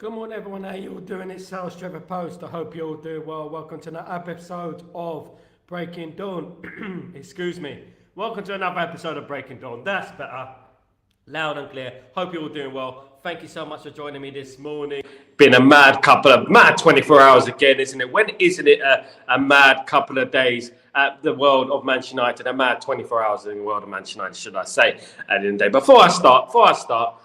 Good morning, everyone. How you all doing? It's Sal Trevor Post. I hope you're all doing well. Welcome to another episode of Breaking Dawn. Excuse me. Welcome to another episode of Breaking Dawn. That's better. Loud and clear. Hope you're all doing well. Thank you so much for joining me this morning. Been a mad 24 hours again, isn't it? When isn't it a mad couple of days at the world of Manchester United? A mad 24 hours in the world of Manchester United, should I say, at the end of the day. Before I start,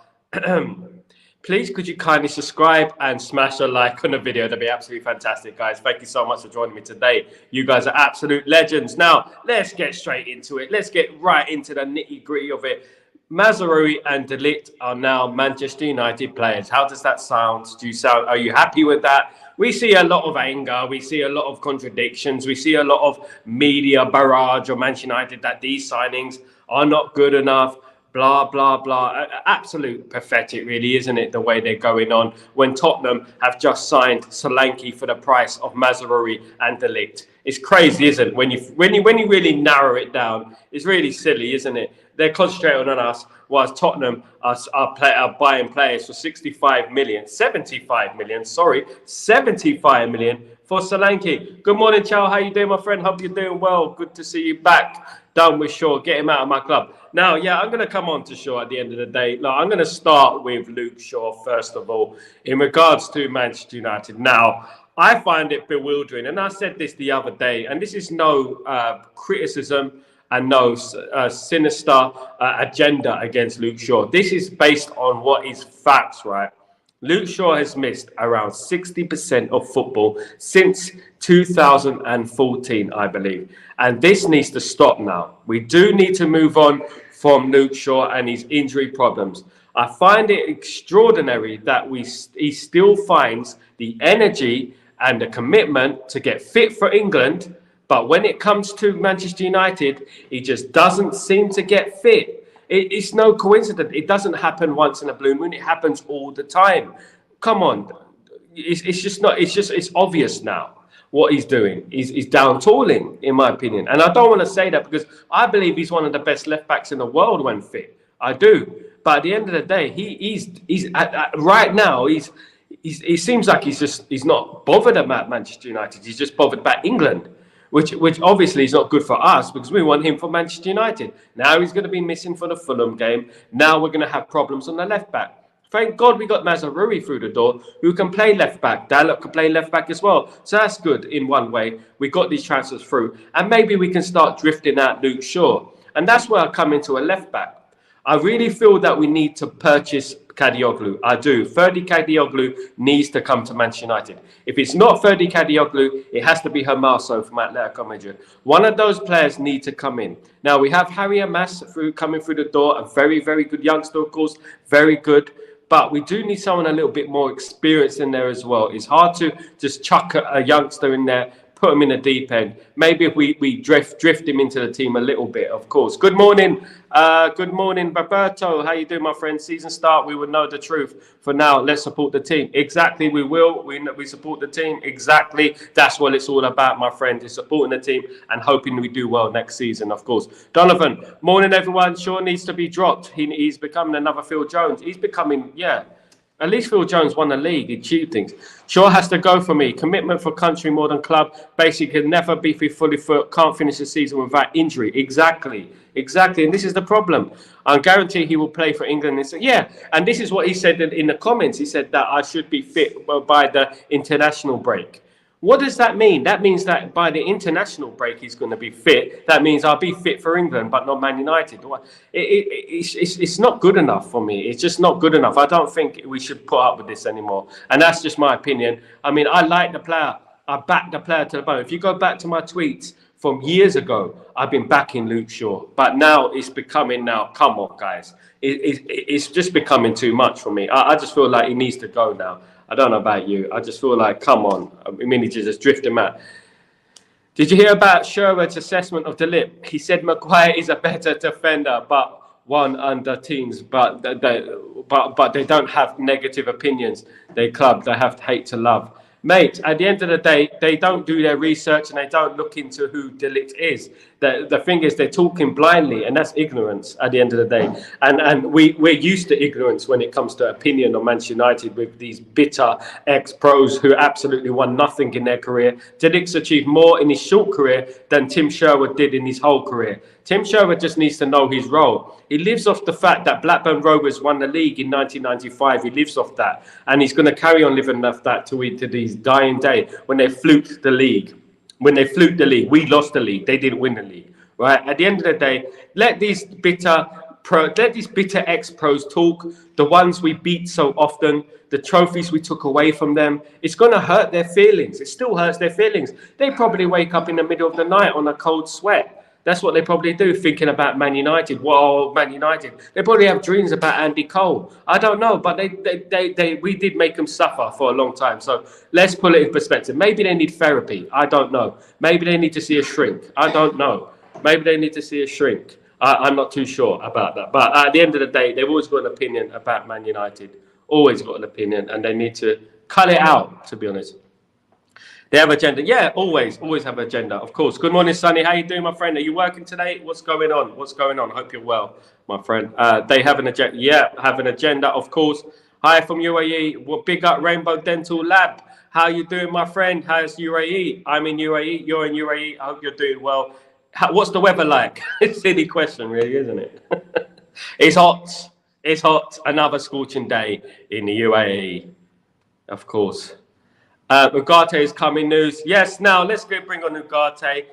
please, could you kindly subscribe and smash a like on the video? That'd be absolutely fantastic, guys. Thank you so much for joining me today. You guys are absolute legends. Now, let's get straight into it. Let's get right into the nitty-gritty of it. Mazraoui and De Ligt are now Manchester United players. How does that sound? Are you happy with that? We see a lot of anger. We see a lot of contradictions. We see a lot of media barrage on Manchester United that these signings are not good enough. Blah, blah, blah. Absolute pathetic, really, isn't it, the way they're going on when Tottenham have just signed Solanke for the price of Mazraoui and De Ligt. It's crazy, isn't it? When you really narrow it down, it's really silly, isn't it? They're concentrating on us, whilst Tottenham are buying players for 75 million for Solanke. Good morning, Chow. How you doing, my friend? Hope you're doing well. Good to see you back. Done with Shaw. Get him out of my club. Now, yeah, I'm going to come on to Shaw at the end of the day. Look, I'm going to start with Luke Shaw, first of all, in regards to Manchester United. Now, I find it bewildering, and I said this the other day, and this is no criticism and no sinister agenda against Luke Shaw. This is based on what is facts, right? Luke Shaw has missed around 60% of football since 2014, I believe. And this needs to stop now. We do need to move on from Luke Shaw and his injury problems. I find it extraordinary that he still finds the energy and the commitment to get fit for England. But when it comes to Manchester United, he just doesn't seem to get fit. It's no coincidence. It doesn't happen once in a blue moon. It happens all the time. Come on. It's obvious now what he's doing. He's down tooling, in my opinion. And I don't want to say that because I believe he's one of the best left backs in the world when fit. I do. But at the end of the day, right now, he seems like he's not bothered about Manchester United. He's just bothered about England. Which obviously is not good for us because we want him for Manchester United. Now he's going to be missing for the Fulham game. Now we're going to have problems on the left back. Thank God we got Mazraoui through the door who can play left back. Dalot can play left back as well. So that's good in one way. We got these transfers through. And maybe we can start drifting out Luke Shaw. And that's where I come into a left back. I really feel that we need to purchase Kadlioglu. I do. Ferdy Kadlioglu needs to come to Manchester United. If it's not Ferdy Kadlioglu, it has to be Hermoso from Atletico Madrid. One of those players need to come in. Now, we have Harry Amas coming through the door, a very, very good youngster, of course, very good. But we do need someone a little bit more experienced in there as well. It's hard to just chuck a youngster in there, put him in the deep end. Maybe if we drift him into the team a little bit, of course. Good morning, Roberto. How you doing, my friend? Season start, we will know the truth. For now, let's support the team. Exactly, we will. We support the team. Exactly. That's what it's all about, my friend, is supporting the team and hoping we do well next season, of course. Donovan, morning, everyone. Shaw needs to be dropped. He's becoming another Phil Jones. He's becoming, yeah. At least Phil Jones won the league. He achieved things. Shaw has to go for me. Commitment for country more than club. Basically, can never be fully fit. Can't finish the season without injury. Exactly. And this is the problem. I guarantee he will play for England. Yeah. And this is what he said in the comments. He said that I should be fit by the international break. What does that mean? That means that by the international break, he's going to be fit. That means I'll be fit for England, but not Man United. It's not good enough for me. It's just not good enough. I don't think we should put up with this anymore. And that's just my opinion. I mean, I like the player. I back the player to the bone. If you go back to my tweets from years ago, I've been backing Luke Shaw. But now it's becoming come on, guys. It's just becoming too much for me. I just feel like he needs to go now. I don't know about you. I just feel like, come on. We need to just drift him out. Did you hear about Sherwood's assessment of De Ligt? He said Maguire is a better defender, but one under teams. But they don't have negative opinions. They have to hate to love. Mate, at the end of the day, they don't do their research and they don't look into who De Ligt is. The thing is, they're talking blindly, and that's ignorance at the end of the day. And we're used to ignorance when it comes to opinion on Manchester United with these bitter ex-pros who absolutely won nothing in their career. De Ligt's achieved more in his short career than Tim Sherwood did in his whole career. Tim Sherwood just needs to know his role. He lives off the fact that Blackburn Rovers won the league in 1995. He lives off that. And he's going to carry on living off that to his dying day when they fluked the league. When they fluked the league, we lost the league. They didn't win the league. Right? At the end of the day, let these bitter ex-pros talk. The ones we beat so often, the trophies we took away from them. It's going to hurt their feelings. It still hurts their feelings. They probably wake up in the middle of the night on a cold sweat. That's what they probably do, thinking about Man United. Whoa, Man United. They probably have dreams about Andy Cole. I don't know, but we did make them suffer for a long time. So let's put it in perspective. Maybe they need therapy. I don't know. Maybe they need to see a shrink. I don't know. Maybe they need to see a shrink. I'm not too sure about that. But at the end of the day, they've always got an opinion about Man United. Always got an opinion, and they need to cut it out, to be honest. They have agenda. Yeah, always have agenda, of course. Good morning, Sonny. How you doing, my friend? Are you working today? What's going on? Hope you're well, my friend. They have an agenda. Yeah, have an agenda, of course. Hi from UAE. Well, big up Rainbow Dental Lab. How you doing, my friend? How's UAE? I'm in UAE. You're in UAE. I hope you're doing well. What's the weather like? It's a silly question, really, isn't it? It's hot. It's hot. Another scorching day in the UAE, of course. Ugarte is coming news. Yes, now let's bring on Ugarte.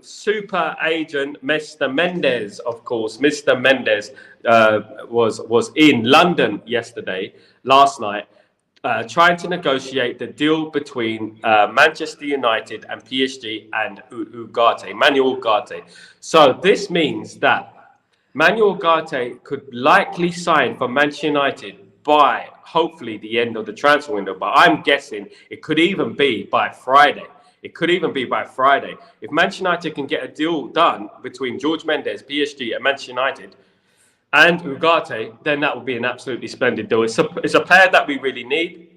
Super agent Mr. Mendes, of course. Mr. Mendes was in London last night, trying to negotiate the deal between Manchester United and PSG and Ugarte, Manuel Ugarte. So this means that Manuel Ugarte could likely sign for Manchester United by hopefully the end of the transfer window, but I'm guessing it could even be by Friday. If Manchester United can get a deal done between George Mendes, PSG, and Manchester United, and Ugarte, then that would be an absolutely splendid deal. It's a player that we really need.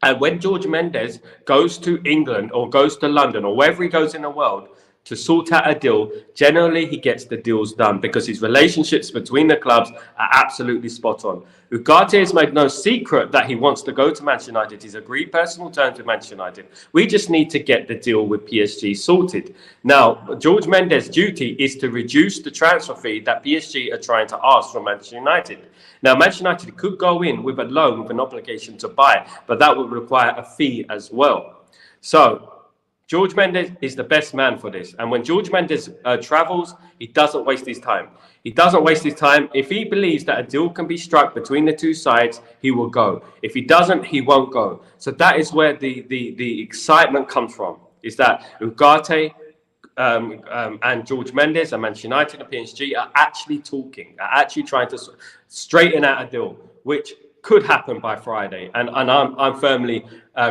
And when George Mendes goes to England or goes to London or wherever he goes in the world to sort out a deal, generally he gets the deals done because his relationships between the clubs are absolutely spot on. Ugarte has made no secret that he wants to go to Manchester United. He's agreed personal terms with Manchester United. We just need to get the deal with PSG sorted. Now, George Mendes' duty is to reduce the transfer fee that PSG are trying to ask from Manchester United. Now, Manchester United could go in with a loan with an obligation to buy, but that would require a fee as well. So George Mendes is the best man for this. And when George Mendes travels, he doesn't waste his time. If he believes that a deal can be struck between the two sides, he will go. If he doesn't, he won't go. So that is where the excitement comes from, is that Ugarte and George Mendes and Manchester United and PSG are actually talking, are actually trying to straighten out a deal, which could happen by Friday, and I'm firmly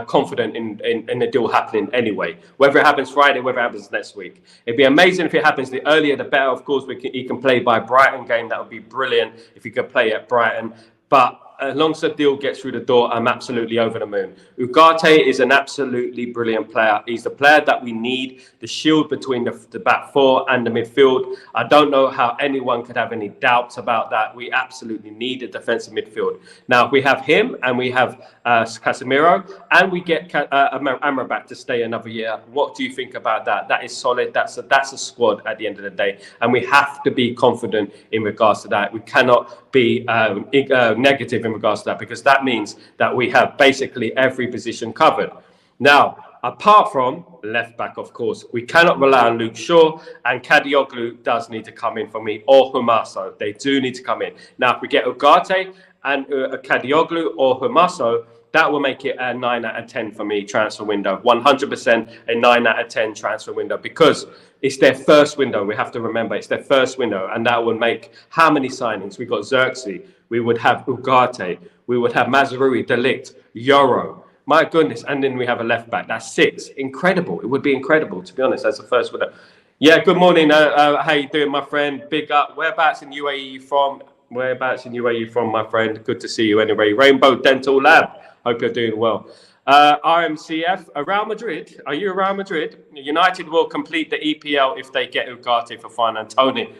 confident in the deal happening anyway. Whether it happens Friday, whether it happens next week, it'd be amazing if it happens. The earlier, the better. Of course, he can play by Brighton game. That would be brilliant if he could play at Brighton. But as long as the deal gets through the door, I'm absolutely over the moon. Ugarte is an absolutely brilliant player. He's the player that we need, the shield between the back four and the midfield. I don't know how anyone could have any doubts about that. We absolutely need a defensive midfield. Now, we have him and we have Casemiro, and we get Amrabat to stay another year. What do you think about that? That is solid. That's a squad at the end of the day. And we have to be confident in regards to that. We cannot be negative in regards to that, because that means that we have basically every position covered. Now, apart from left back, of course, we cannot rely on Luke Shaw, and Kadlioglu does need to come in for me, or Hermoso. They do need to come in. Now, if we get Ugarte and Kadlioglu or Hermoso, that will make it a 9 out of 10 for me transfer window. 100% a 9 out of 10 transfer window, because it's their first window. We have to remember it's their first window, and that will make how many signings? We've got Xerxes, we would have Ugarte, we would have Mazraoui, De Ligt, Euro. My goodness, and then we have a left back. That's 6. Incredible. It would be incredible, to be honest, as the first window. Yeah, good morning. How you doing, my friend? Big up. Whereabouts in UAE you from? My friend? Good to see you anyway. Rainbow Dental Lab. Hope you're doing well. RMCF, Real Madrid. Are you Real Madrid? United will complete the EPL if they get Ugarte for fine and Tony.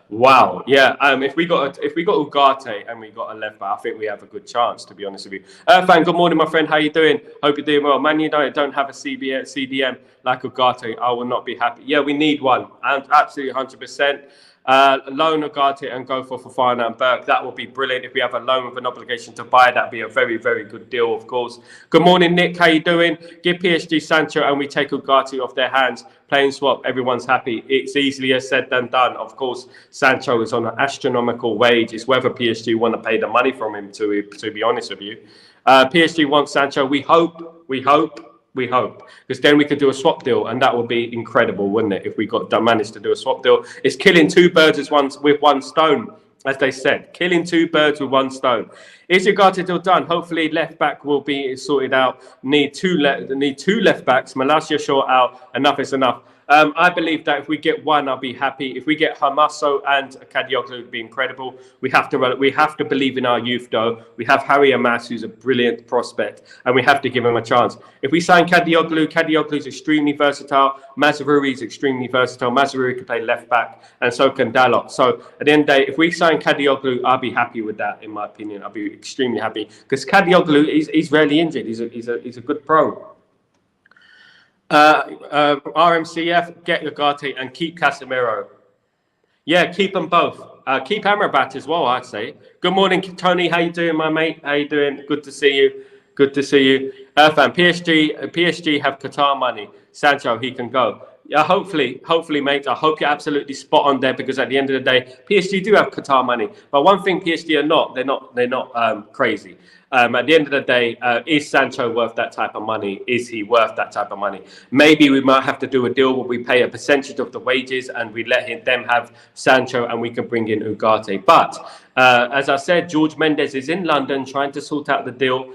Wow, yeah. If we got Ugarte and we got a left back, I think we have a good chance. To be honest with you, Fan. Good morning, my friend. How you doing? Hope you're doing well. Man United don't have a CDM like Ugarte. I will not be happy. Yeah, we need one. And absolutely 100%. Loan Ugarte and go for Fofana and Burke. That would be brilliant. If we have a loan with an obligation to buy, that'd be a very, very good deal, of course. Good morning, Nick. How you doing? Give PSG Sancho and we take Ugarte off their hands. Playing swap, everyone's happy. It's easier said than done. Of course, Sancho is on an astronomical wage. It's whether PSG want to pay the money from him, to be honest with you. PSG wants Sancho. We hope, because then we could do a swap deal, and that would be incredible, wouldn't it? If we managed to do a swap deal, it's killing two birds with one stone, as they said. Killing two birds with one stone. Is Ugarte deal done? Hopefully, left back will be sorted out. Need two left backs. Malacia short out. Enough is enough. I believe that if we get one, I'll be happy. If we get Hermoso and Kadlioglu, it would be incredible. We have to believe in our youth, though. We have Harry Amas, who's a brilliant prospect, and we have to give him a chance. If we sign Kadlioglu is extremely versatile. Mazraoui is extremely versatile. Mazraoui can play left back, and so can Dalot. So at the end of the day, if we sign Kadlioglu, I'll be happy with that. In my opinion, I'll be extremely happy because Kadlioglu is rarely injured. He's a good pro. RMCF, get Ugarte and keep Casemiro. Yeah, keep them both. Keep Amrabat as well, I'd say. Good morning, Tony. How you doing, my mate? How you doing? Good to see you. Good to see you. Fan, PSG have Qatar money. Sancho, he can go. Yeah, hopefully, mate. I hope you're absolutely spot on there because at the end of the day, PSG do have Qatar money. But one thing PSG are not, they're not crazy. At the end of the day, is Sancho worth that type of money? Is he worth that type of money? Maybe we might have to do a deal where we pay a percentage of the wages and we let them have Sancho and we can bring in Ugarte. But as I said, George Mendes is in London trying to sort out the deal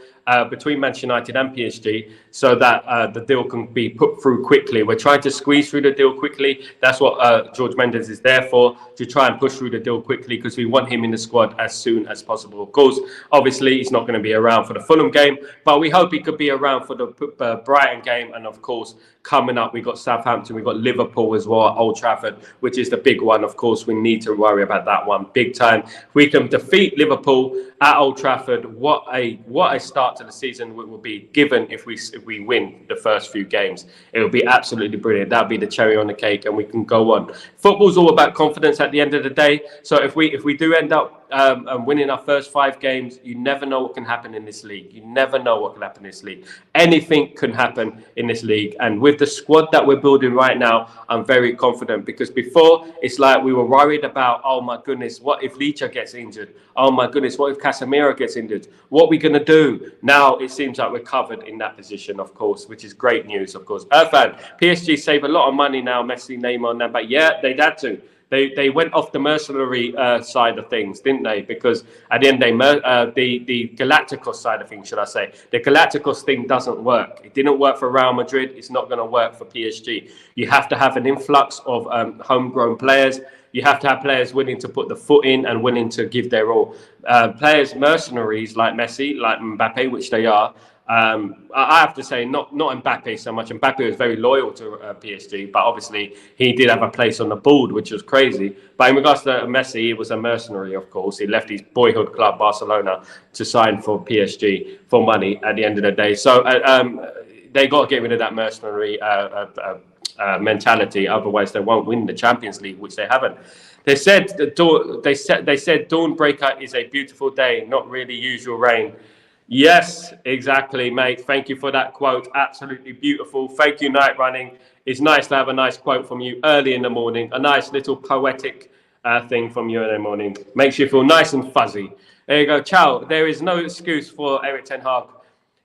between Manchester United and PSG so that the deal can be put through quickly. We're trying to squeeze through the deal quickly. That's what George Mendes is there for, to try and push through the deal quickly because we want him in the squad as soon as possible. Of course, obviously, he's not going to be around for the Fulham game, but we hope he could be around for the Brighton game. And of course, coming up, we've got Southampton, we've got Liverpool as well at Old Trafford, which is the big one. Of course, we need to worry about that one big time. If we can defeat Liverpool at Old Trafford, what a start to the season will be given if we win the first few games. It will be absolutely brilliant. That'll be the cherry on the cake, and we can go on. Football's all about confidence at the end of the day. So if we do end up winning our first 5 games, you never know what can happen in this league. You never know what can happen in this league. Anything can happen in this league. And with the squad that we're building right now, I'm very confident because before it's like we were worried about, oh my goodness, what if Licha gets injured? Oh my goodness, what if Casemiro gets injured? What are we going to do? Now it seems like we're covered in that position, of course, which is great news, of course. Irfan, PSG save a lot of money now, Messi, Neymar, and but yeah, they'd had to. They went off the mercenary side of things, didn't they? Because at the end of the Galacticos side of things, should I say, the Galacticos thing doesn't work. It didn't work for Real Madrid. It's not going to work for PSG. You have to have an influx of homegrown players. You have to have players willing to put the foot in and willing to give their all. Players, mercenaries like Messi, like Mbappe, which they are. I have to say, not Mbappe so much. Mbappe was very loyal to PSG, but obviously he did have a place on the board, which was crazy. But in regards to Messi, he was a mercenary, of course. He left his boyhood club, Barcelona, to sign for PSG for money at the end of the day. So they got to get rid of that mercenary mentality. Otherwise, they won't win the Champions League, which they haven't. They said Dawnbreaker is a beautiful day, not really usual rain. Yes, exactly, mate. Thank you for that quote. Absolutely beautiful. Thank you, Night Running. It's nice to have a nice quote from you early in the morning. A nice little poetic thing from you in the morning. Makes you feel nice and fuzzy. There you go. Ciao. There is no excuse for Erik Ten Hag.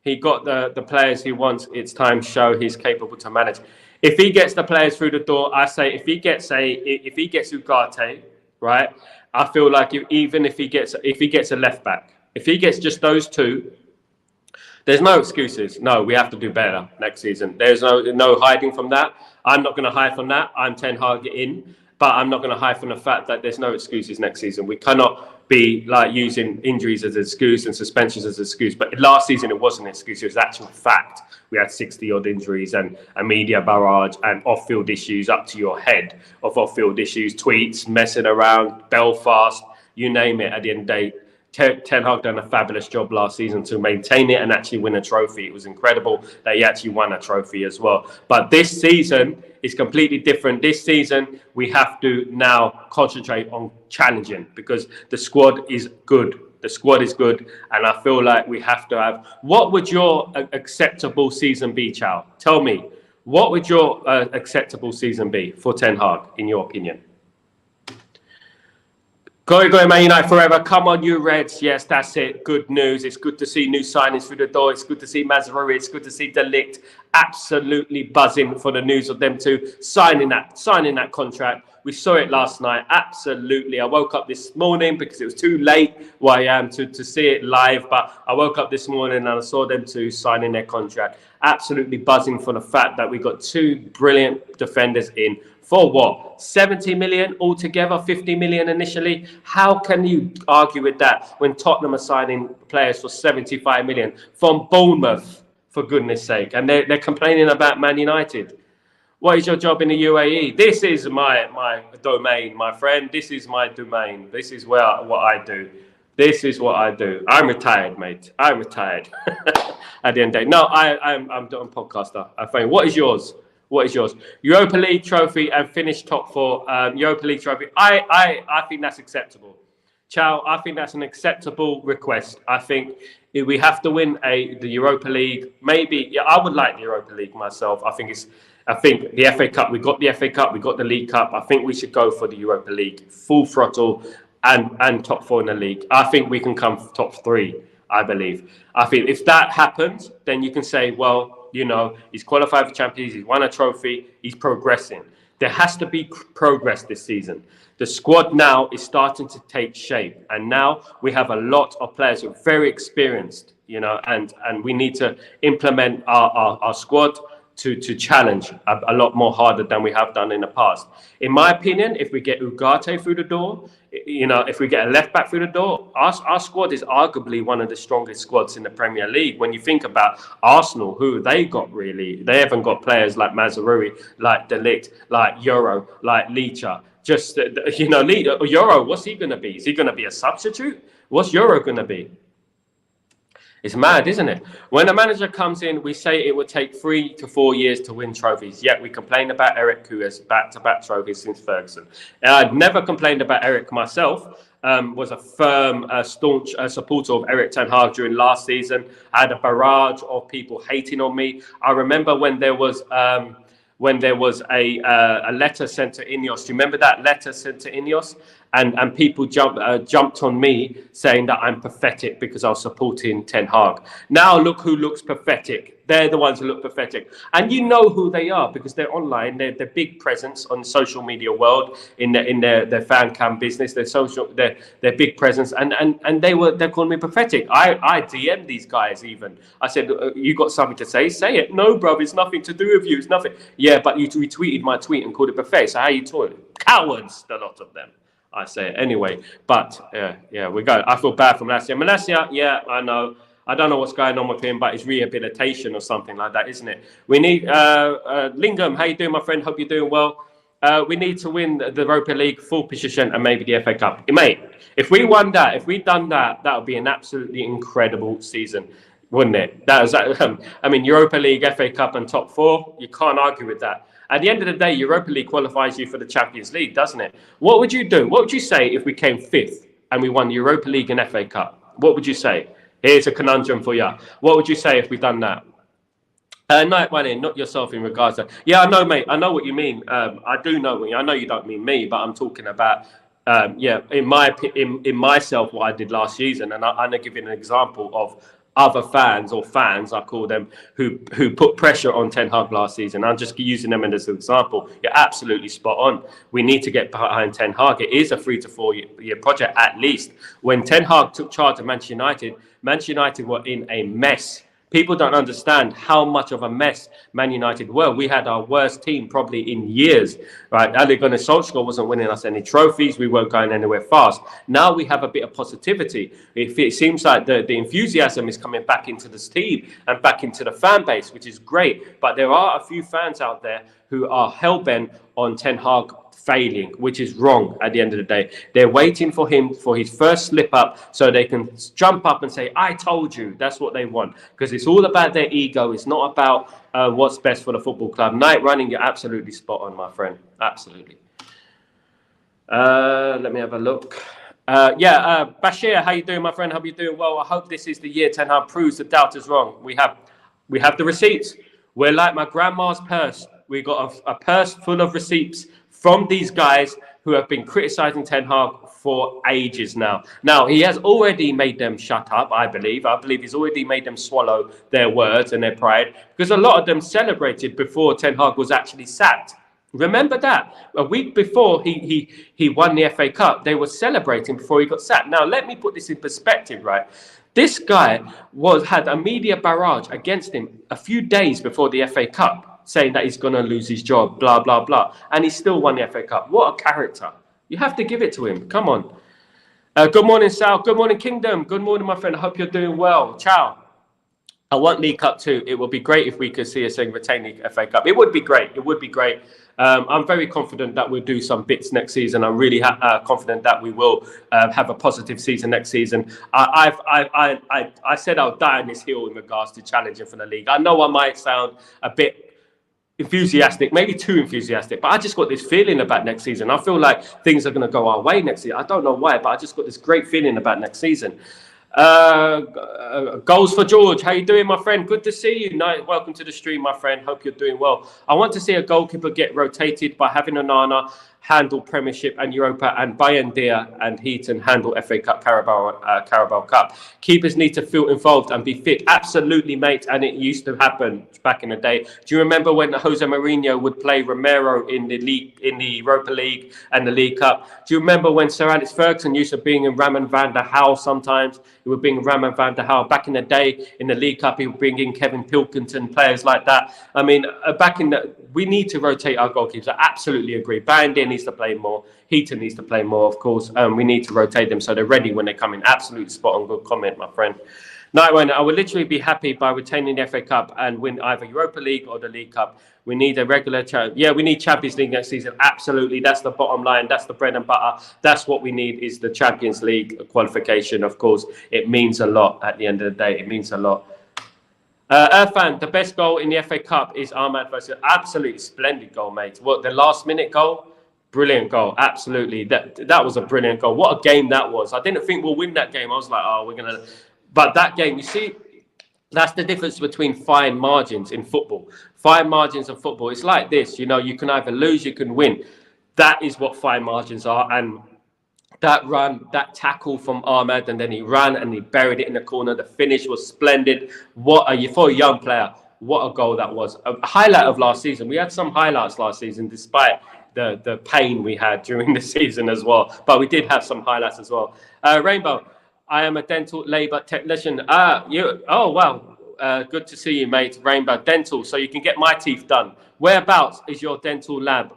He got the players he wants. It's time to show he's capable to manage. If he gets the players through the door, I say if he gets Ugarte, right? I feel like even if he gets a left back. If he gets just those two, there's no excuses. No, we have to do better next season. There's no hiding from that. I'm not going to hide from that. I'm Ten Hag in, but I'm not going to hide from the fact that there's no excuses next season. We cannot be like using injuries as an excuse and suspensions as an excuse. But last season, it wasn't an excuse. It was actual fact. We had 60-odd injuries and a media barrage and off-field issues up to your head of off-field issues, tweets, messing around, Belfast, you name it. At the end of the day, Ten Hag done a fabulous job last season to maintain it and actually win a trophy. It was incredible that he actually won a trophy as well. But this season is completely different. This season, we have to now concentrate on challenging because the squad is good. The squad is good. And I feel like we have to have... What would your acceptable season be, Chow? Tell me, what would your acceptable season be for Ten Hag, in your opinion? Go, Man United forever. Come on, you Reds. Yes, that's it. Good news. It's good to see new signings through the door. It's good to see Mazraoui. It's good to see De Ligt. Absolutely buzzing for the news of them two signing that contract. We saw it last night. Absolutely. I woke up this morning because it was too late where I am to see it live. But I woke up this morning and I saw them two signing their contract. Absolutely buzzing for the fact that we got two brilliant defenders in. For what? 70 million altogether, 50 million initially? How can you argue with that when Tottenham are signing players for 75 million from Bournemouth, for goodness sake? And they're complaining about Man United. What is your job in the UAE? This is my domain, my friend. This is my domain. This is what I do. This is what I do. I'm retired, mate. I'm retired. At the end of the day. No, I'm a podcaster. I think. What is yours? What is yours? Europa League trophy and finish top four. Europa League trophy. I think that's acceptable. Chow, I think that's an acceptable request. I think if we have to win the Europa League, maybe. Yeah, I would like the Europa League myself. I think the FA Cup. We got the FA Cup. We got the League Cup. I think we should go for the Europa League, full throttle, and top four in the league. I think we can come top three. I believe. I think if that happens, then you can say, well, you know, he's qualified for Champions League, he's won a trophy, he's progressing. There has to be progress this season. The squad now is starting to take shape. And now we have a lot of players who are very experienced, you know, and we need to implement our squad to challenge a lot more harder than we have done in the past. In my opinion, if we get Ugarte through the door, you know, if we get a left back through the door, our squad is arguably one of the strongest squads in the Premier League. When you think about Arsenal, who they got really, they haven't got players like Mazraoui, like De Ligt, like Euro, like Licha. Just, you know, Euro, what's he going to be? Is he going to be a substitute? What's Euro going to be? It's mad, isn't it? When a manager comes in, we say it would take 3 to 4 years to win trophies. Yet we complain about Eric, who has back-to-back trophies since Ferguson. I'd never complained about Eric myself. Was a firm, staunch supporter of Eric Ten Hag during last season. I had a barrage of people hating on me. I remember when there was a letter sent to Ineos. Do you remember that letter sent to Ineos? And people jumped on me saying that I'm pathetic because I was supporting Ten Hag. Now look who looks pathetic. They're the ones who look pathetic. And you know who they are because they're online. They're big presence on the social media world, in their fan cam business, their big presence. And they're calling me pathetic. I DM'd these guys even. I said, you got something to say? Say it. No, bro, it's nothing to do with you. It's nothing. Yeah, but you retweeted my tweet and called it pathetic. So how you talking? Cowards, a lot of them. I say it anyway, but yeah, we go. I feel bad for Malacia. Malacia, yeah, I know. I don't know what's going on with him, but it's rehabilitation or something like that, isn't it? We need Lingham. How you doing, my friend? Hope you're doing well. We need to win the Europa League, full position, and maybe the FA Cup. Mate, if we won that, if we'd done that, that would be an absolutely incredible season, wouldn't it? I mean, Europa League, FA Cup, and top four. You can't argue with that. At the end of the day, Europa League qualifies you for the Champions League, doesn't it? What would you do? What would you say if we came fifth and we won the Europa League and FA Cup? What would you say? Here's a conundrum for you. What would you say if we done that? Not yourself in regards to... Yeah, I know, mate. I know what you mean. I do know what you... I know you don't mean me, but I'm talking about... in myself, what I did last season. And I'm going to give you an example of other fans, I call them, who put pressure on Ten Hag last season. I'm just using them as an example. You're absolutely spot on. We need to get behind Ten Hag. It is a 3 to 4 year project at least. When Ten Hag took charge of Manchester United were in a mess. People don't understand how much of a mess Man United were. We had our worst team probably in years, right? Ole Gunnar Solskjaer wasn't winning us any trophies. We weren't going anywhere fast. Now we have a bit of positivity. It seems like the enthusiasm is coming back into this team and back into the fan base, which is great. But there are a few fans out there who are hell-bent on Ten Hag failing, which is wrong at the end of the day. They're waiting for him for his first slip up so they can jump up and say, I told you. That's what they want, because it's all about their ego. It's not about what's best for the football club. Night running, you're absolutely spot on, my friend. Absolutely. Let me have a look. Bashir, how you doing, my friend? Hope you're doing well. I hope this is the year Ten Hag proves the doubters wrong. We have the receipts. We're like my grandma's purse. We got a purse full of receipts from these guys who have been criticizing Ten Hag for ages now. Now, he has already made them shut up, I believe. I believe he's already made them swallow their words and their pride, because a lot of them celebrated before Ten Hag was actually sacked. Remember that. A week before he won the FA Cup, they were celebrating before he got sacked. Now, let me put this in perspective, right? This guy had a media barrage against him a few days before the FA Cup, saying that he's going to lose his job, blah, blah, blah. And he still won the FA Cup. What a character. You have to give it to him. Come on. Good morning, Sal. Good morning, Kingdom. Good morning, my friend. I hope you're doing well. Ciao. I want League Cup too. It would be great if we could see us retain the FA Cup. It would be great. It would be great. I'm very confident that we'll do some bits next season. I'm really confident that we will have a positive season next season. I said I'll die on this hill in regards to challenging for the league. I know I might sound a bit enthusiastic, maybe too enthusiastic, but I just got this feeling about next season. I feel like things are going to go our way next year. I don't know why, but I just got this great feeling about next season. Goals for George. How you doing, my friend? Good to see you. Welcome to the stream, my friend. Hope you're doing well. I want to see a goalkeeper get rotated by having Onana handle Premiership and Europa, and Bayendia and Heaton handle FA Cup, Carabao Cup. Keepers need to feel involved and be fit. Absolutely, mate. And it used to happen back in the day. Do you remember when Jose Mourinho would play Romero in the league, in the Europa League and the League Cup? Do you remember when Sir Alex Ferguson used to bring in Ramon van der Hal sometimes? He would bring Ramon van der Hal. Back in the day in the League Cup, he would bring in Kevin Pilkington, players like that. I mean, we need to rotate our goalkeepers. I absolutely agree. Bayendia needs to play more. Heaton needs to play more, of course. We need to rotate them so they're ready when they come in. Absolutely spot on. Good comment, my friend. Night one, I would literally be happy by retaining the FA Cup and win either Europa League or the League Cup. We need a regular we need Champions League next season. Absolutely. That's the bottom line. That's the bread and butter. That's what we need, is the Champions League qualification. Of course, it means a lot at the end of the day. It means a lot. Irfan, the best goal in the FA Cup is Ahmad versus. Absolutely splendid goal, mate. What, the last minute goal? Brilliant goal. Absolutely. That was a brilliant goal. What a game that was. I didn't think we'll win that game. I was like, oh, we're going to. But that game, you see, that's the difference between fine margins in football. Fine margins of football. It's like this, you know, you can either lose, you can win. That is what fine margins are. And that run, that tackle from Ahmed, and then he ran and he buried it in the corner. The finish was splendid. For a young player, what a goal that was. A highlight of last season. We had some highlights last season, despite the pain we had during the season as well. But we did have some highlights as well. Rainbow, I am a dental labour technician. Oh, wow. Good to see you, mate. Rainbow Dental, so you can get my teeth done. Whereabouts is your dental lab?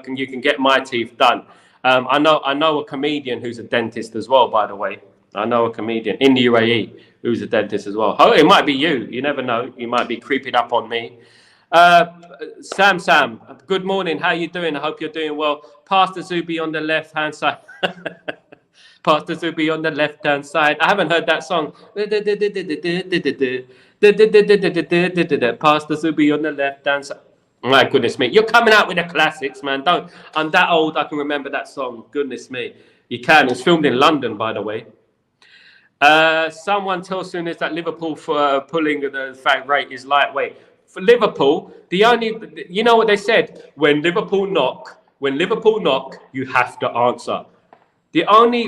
You can get my teeth done. I know a comedian who's a dentist as well, by the way. I know a comedian in the UAE who's a dentist as well. Oh, it might be you. You never know. You might be creeping up on me. Sam, good morning. How you doing? I hope you're doing well. Pastor Zubi on the left-hand side. Pastor Zubi on the left-hand side. I haven't heard that song. Pastor Zubi on the left-hand side. My goodness me. You're coming out with the classics, man. I'm that old, I can remember that song. Goodness me. You can. It's filmed in London, by the way. Someone tell Souness that Liverpool for pulling the fact rate is lightweight. For Liverpool, you know what they said? When Liverpool knock, you have to answer. The only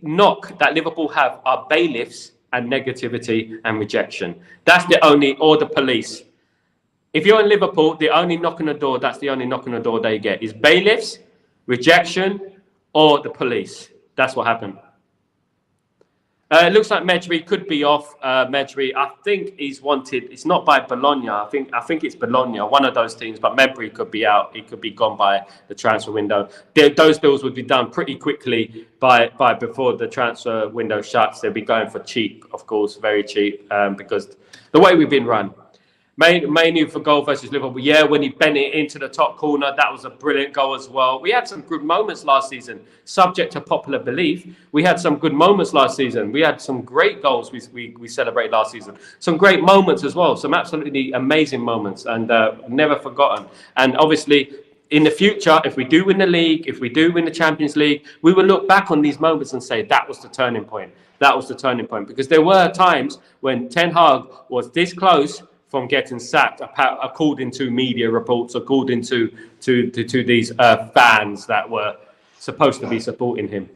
knock that Liverpool have are bailiffs and negativity and rejection. That's the only, or the police. If you're in Liverpool, the only knock on the door, that's the only knock on the door they get, is bailiffs, rejection, or the police. That's what happened. It looks like Medri could be off. Medri, I think he's wanted. It's not by Bologna. I think it's Bologna, one of those teams. But Medri could be out. He could be gone by the transfer window. Those deals would be done pretty quickly by before the transfer window shuts. They'll be going for cheap, of course, very cheap, because the way we've been run. Mainly for goal versus Liverpool. Yeah, when he bent it into the top corner, that was a brilliant goal as well. We had some good moments last season, subject to popular belief. We had some good moments last season. We had some great goals we celebrated last season. Some great moments as well. Some absolutely amazing moments, and never forgotten. And obviously, in the future, if we do win the league, if we do win the Champions League, we will look back on these moments and say that was the turning point. That was the turning point. Because there were times when Ten Hag was this close from getting sacked, according to media reports, according to these fans that were supposed to be supporting him.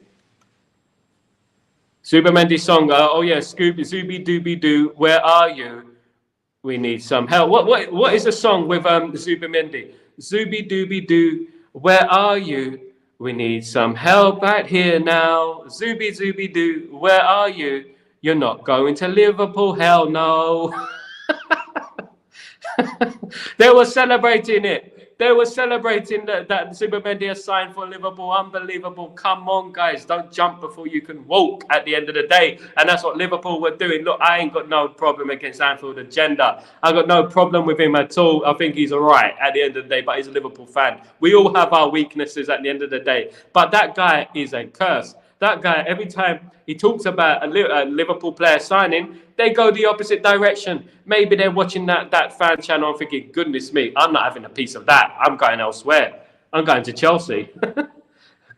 Zubimendi song, oh yeah, Zooby Dooby Doo, where are you? We need some help. What is the song with Zubimendi? Zooby Dooby Doo, where are you? We need some help right here now. Zooby Doo, where are you? You're not going to Liverpool, hell no. They were celebrating it. They were celebrating that Zubimendi has signed for Liverpool. Unbelievable. Come on, guys. Don't jump before you can walk at the end of the day. And that's what Liverpool were doing. Look, I ain't got no problem against Anfield agenda. I got no problem with him at all. I think he's all right at the end of the day, but he's a Liverpool fan. We all have our weaknesses at the end of the day. But that guy is a curse. That guy, every time he talks about a Liverpool player signing, they go the opposite direction. Maybe they're watching that fan channel and thinking, goodness me, I'm not having a piece of that. I'm going elsewhere. I'm going to Chelsea.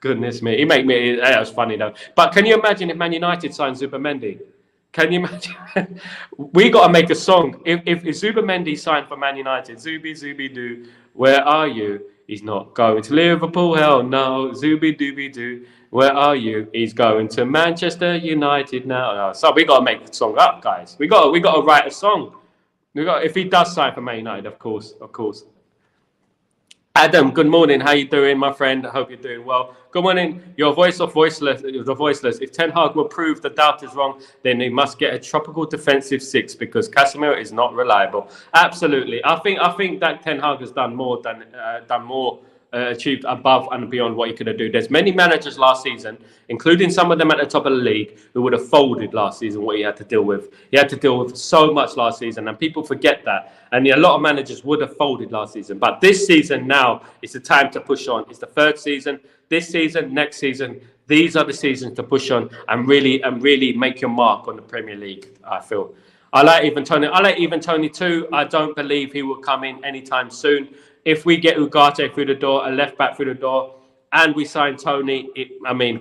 Goodness me. That was funny though. But can you imagine if Man United signed Zubimendi? Can you imagine? We got to make a song. If Zubimendi signed for Man United, Zooby Doo, where are you? He's not going to Liverpool, hell no. Zooby Dooby Doo, where are you? He's going to Manchester United now. No, so we got to make the song up, guys. We got to write a song. If he does sign for Man United, of course. Adam, good morning. How you doing, my friend? I hope you're doing well. Good morning. Your voice of voiceless. The voiceless. If Ten Hag will prove the doubt is wrong, then he must get a tropical defensive six because Casemiro is not reliable. Absolutely. I think that Ten Hag has done more achieved above and beyond what he could have done. There's many managers last season, including some of them at the top of the league, who would have folded last season what he had to deal with. He had to deal with so much last season, and people forget that. And a lot of managers would have folded last season. But this season now is the time to push on. It's the third season. This season, next season, these are the seasons to push on and really make your mark on the Premier League, I feel. I like even Tony too. I don't believe he will come in anytime soon. If we get Ugarte through the door, a left back through the door, and we sign Tony,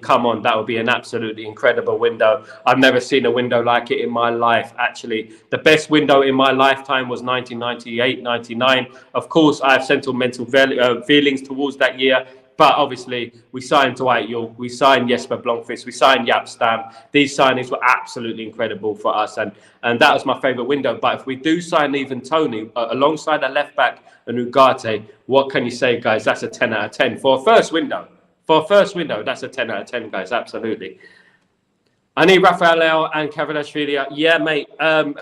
come on, that would be an absolutely incredible window. I've never seen a window like it in my life, actually. The best window in my lifetime was 1998, 99. Of course, I have sentimental feelings towards that year. But obviously, we signed Dwight York, we signed Jesper Blomqvist, we signed Jaap Stam. These signings were absolutely incredible for us, and that was my favourite window. But if we do sign even Tony alongside a left back and Ugarte, what can you say, guys? That's a 10 out of 10 for a first window. For a first window, that's a 10 out of 10, guys. Absolutely. I need Rafael and Kadlioglu. Yeah, mate.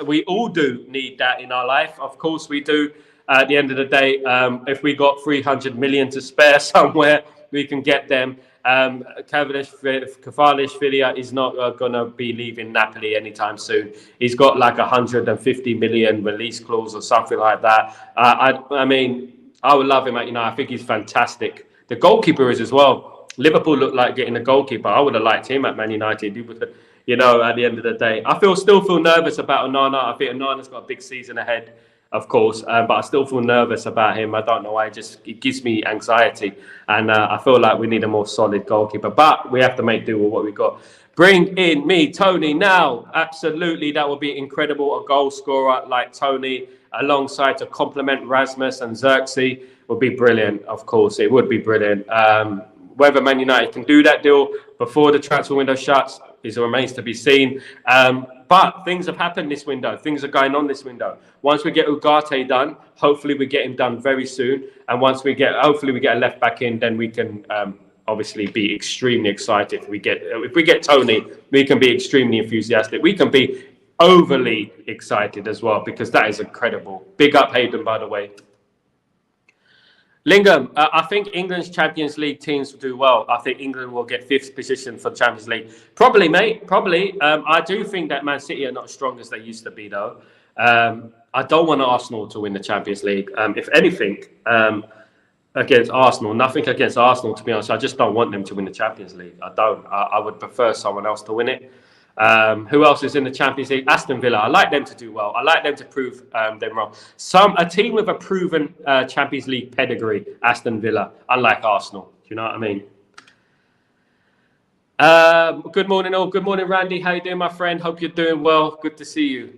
We all do need that in our life. Of course, we do. At the end of the day, if we got 300 million to spare somewhere, we can get them. Kadlioglu is not going to be leaving Napoli anytime soon. He's got like 150 million release clause or something like that. I mean, I would love him. I think he's fantastic. The goalkeeper is as well. Liverpool looked like getting a goalkeeper. I would have liked him at Man United. At the end of the day, I still feel nervous about Onana. I think Onana's got a big season ahead, of course, but I still feel nervous about him. I don't know why. It gives me anxiety, and I feel like we need a more solid goalkeeper. But we have to make do with what we got. Bring in me, Tony, now. Absolutely, that would be incredible. A goal scorer like Tony, alongside to complement Rasmus and Xerxes, would be brilliant. Of course, it would be brilliant. Whether Man United can do that deal before the transfer window shuts remains to be seen. But things have happened this window. Things are going on this window. Once we get Ugarte done, hopefully we get him done very soon. And hopefully we get a left back in, then we can obviously be extremely excited. If we get Tony, we can be extremely enthusiastic. We can be overly excited as well, because that is incredible. Big up Hayden, by the way. Lingham, I think England's Champions League teams will do well. I think England will get 5th position for the Champions League. Probably, mate. Probably. I do think that Man City are not as strong as they used to be, though. I don't want Arsenal to win the Champions League. If anything, against Arsenal, nothing against Arsenal, to be honest. I just don't want them to win the Champions League. I don't. I would prefer someone else to win it. Who else is in the Champions League? Aston Villa. I like them to do well. I like them to prove them wrong. A team with a proven Champions League pedigree, Aston Villa, unlike Arsenal. Do you know what I mean? Good morning, all. Good morning, Randy. How you doing, my friend? Hope you're doing well. Good to see you.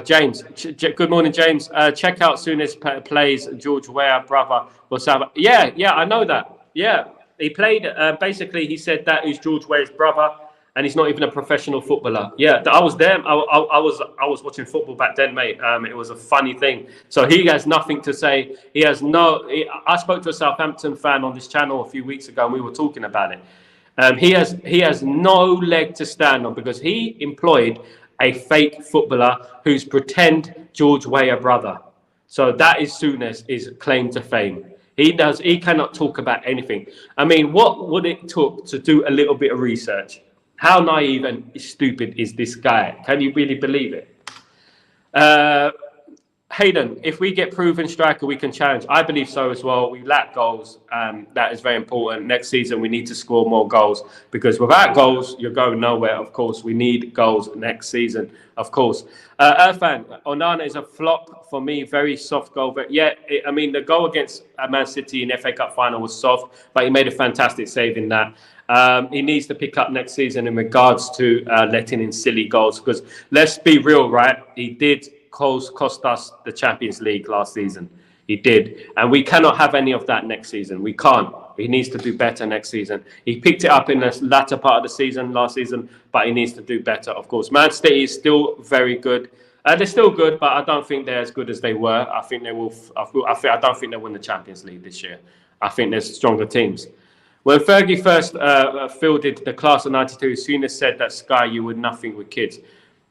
James. Good morning, James. Check out Souness plays George Weah, brother. What's up? Yeah, I know that. Yeah, he played. Basically, he said that is George Weah's brother. And he's not even a professional footballer. Yeah, I was there. I was watching football back then, mate. It was a funny thing. So he has nothing to say. I spoke to a Southampton fan on this channel a few weeks ago, and we were talking about it. He has no leg to stand on, because he employed a fake footballer who's pretend George Weah brother. So that is Souness' claim to fame. He cannot talk about anything. I mean, what would it took to do a little bit of research? How naive and stupid is this guy? Can you really believe it? Hayden, if we get proven striker, we can challenge. I believe so as well. We lack goals. That is very important. Next season, we need to score more goals, because without goals, you're going nowhere. Of course, we need goals next season. Of course. Irfan, Onana is a flop for me. Very soft goal. But yeah, the goal against Man City in FA Cup final was soft, but he made a fantastic save in that. He needs to pick up next season in regards to letting in silly goals, because let's be real, right? He did cost us the Champions League last season. He did. And we cannot have any of that next season. We can't. He needs to do better next season. He picked it up in the latter part of the season, last season, but he needs to do better, of course. Man City is still very good. They're still good, but I don't think they're as good as they were. I think they will. I don't think they'll win the Champions League this year. I think there's stronger teams. When Fergie first fielded the class of '92, Souness said that Sky, you win nothing with kids.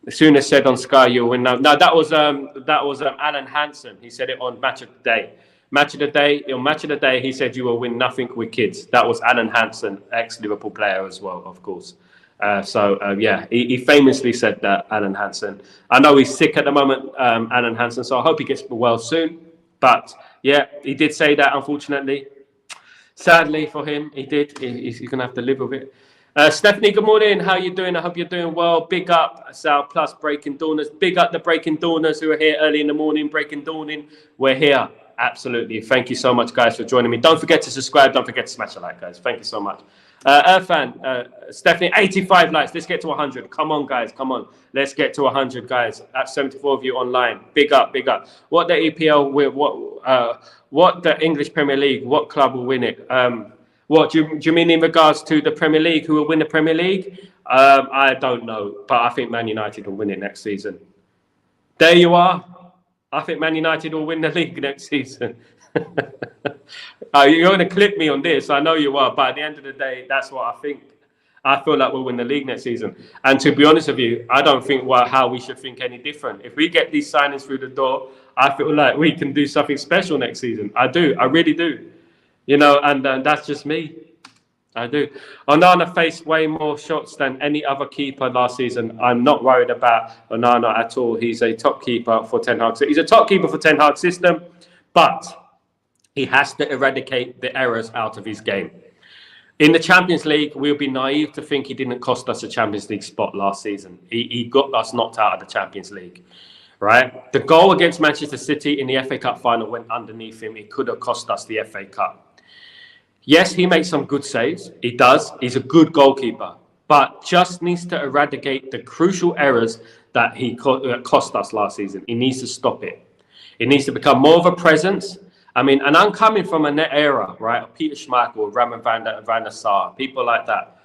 Souness said on Sky, you'll win now. No, that was Alan Hansen. He said it on Match of the Day. Match of the Day, he said you will win nothing with kids. That was Alan Hansen, ex-Liverpool player as well, of course. He famously said that, Alan Hansen. I know he's sick at the moment, Alan Hansen, so I hope he gets well soon. But yeah, he did say that, unfortunately. Sadly for him, he did. He's going to have to live with it. Stephanie, good morning. How you doing? I hope you're doing well. Big up Sal Plus Breaking Dawners. Big up the Breaking Dawners who are here early in the morning. Breaking Dawning. We're here. Absolutely. Thank you so much, guys, for joining me. Don't forget to subscribe. Don't forget to smash a like, guys. Thank you so much. Irfan, Stephanie, 85 likes. Let's get to 100. Come on, guys. Come on. Let's get to 100, guys. That's 74 of you online. Big up, big up. What the EPL will, what the English Premier League, what club will win it? What do you mean in regards to the Premier League? Who will win the Premier League? I don't know, but I think Man United will win it next season. There you are. I think Man United will win the league next season. You're going to clip me on this. I know you are, but at the end of the day, that's what I think. I feel like we'll win the league next season. And to be honest with you, I don't think how we should think any different. If we get these signings through the door, I feel like we can do something special next season. I do. I really do. You know, and that's just me. I do. Onana faced way more shots than any other keeper last season. I'm not worried about Onana at all. He's a top keeper for Ten Hag. So he's a top keeper for Ten Hag system, but he has to eradicate the errors out of his game. In the Champions League, we'll be naive to think he didn't cost us a Champions League spot last season. He got us knocked out of the Champions League, right? The goal against Manchester City in the FA Cup final went underneath him. It could have cost us the FA Cup. Yes, he makes some good saves. He does. He's a good goalkeeper, but just needs to eradicate the crucial errors that he cost us last season. He needs to stop it. It needs to become more of a presence. I mean, and I'm coming from a net era, right? Peter Schmeichel, Raymond van der Sar, people like that.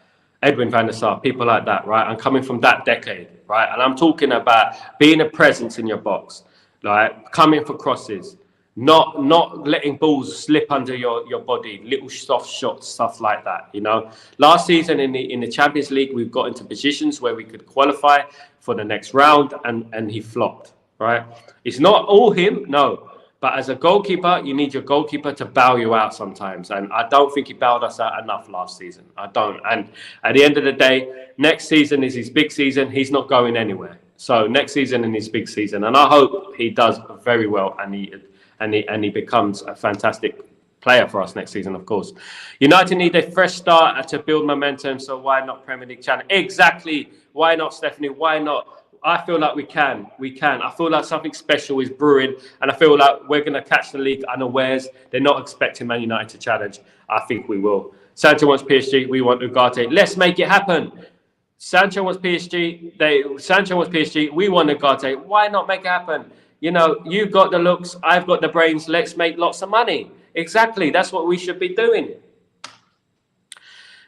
Edwin van der Sar, people like that, right? I'm coming from that decade, right? And I'm talking about being a presence in your box, like coming for crosses, not letting balls slip under your body, little soft shots, stuff like that. Last season in the Champions League, we've got into positions where we could qualify for the next round, and he flopped. Right? It's not all him, no. But as a goalkeeper, you need your goalkeeper to bail you out sometimes. And I don't think he bailed us out enough last season. I don't. And at the end of the day, next season is his big season. He's not going anywhere. So next season is his big season. And I hope he does very well and he becomes a fantastic player for us next season, of course. United need a fresh start to build momentum. So why not Premier League challenge? Exactly. Why not, Stephanie? Why not? I feel like we can. I feel like something special is brewing, and I feel like we're going to catch the league unawares. They're not expecting Man United to challenge. I think we will. Sancho wants PSG. We want Ugarte. Let's make it happen. Sancho wants PSG. Sancho wants PSG. We want Ugarte. Why not make it happen? You've got the looks. I've got the brains. Let's make lots of money. Exactly. That's what we should be doing.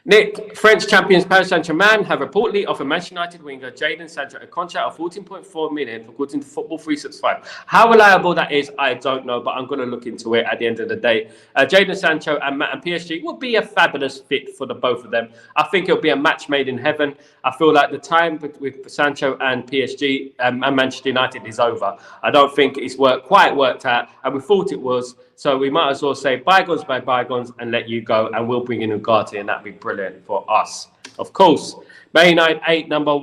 Nick, French champions Paris Saint-Germain have reportedly offered Manchester United winger Jadon Sancho a contract of 14.4 million according to Football 365. How reliable that is, I don't know, but I'm going to look into it at the end of the day. Jadon Sancho and PSG will be a fabulous fit for the both of them. I think it'll be a match made in heaven. I feel like the time with Sancho and PSG and Manchester United is over. I don't think it's quite worked out, and we thought it was. So we might as well say bygones by bygones and let you go, and we'll bring in Ugarte, and that'd be brilliant for us. Of course, Man United 8 to number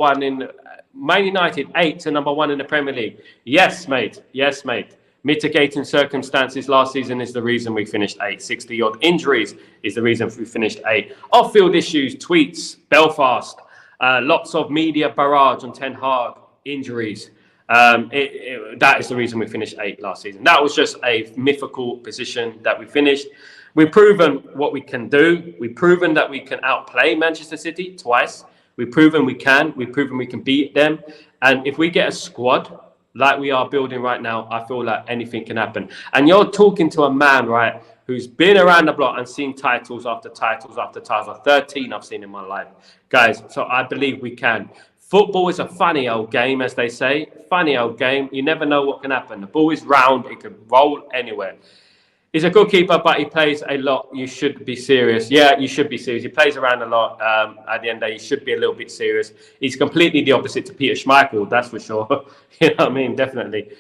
1 in the Premier League. Yes, mate. Yes, mate. Mitigating circumstances last season is the reason we finished 8. 60-odd injuries is the reason we finished 8. Off-field issues, tweets, Belfast, lots of media barrage on Ten Hag, injuries. That is the reason we finished 8 last season. That was just a mythical position that we finished. We've proven what we can do. We've proven that we can outplay Manchester City twice. We've proven we can. We've proven we can beat them. And if we get a squad like we are building right now, I feel like anything can happen. And you're talking to a man, right, who's been around the block and seen titles after titles after titles. 13 I've seen in my life. Guys, so I believe we can. Football is a funny old game, as they say. Funny old game. You never know what can happen. The ball is round. It can roll anywhere. He's a good keeper, but he plays a lot. You should be serious. Yeah, you should be serious. He plays around a lot. At the end of the day, you should be a little bit serious. He's completely the opposite to Peter Schmeichel, that's for sure. You know what I mean? Definitely.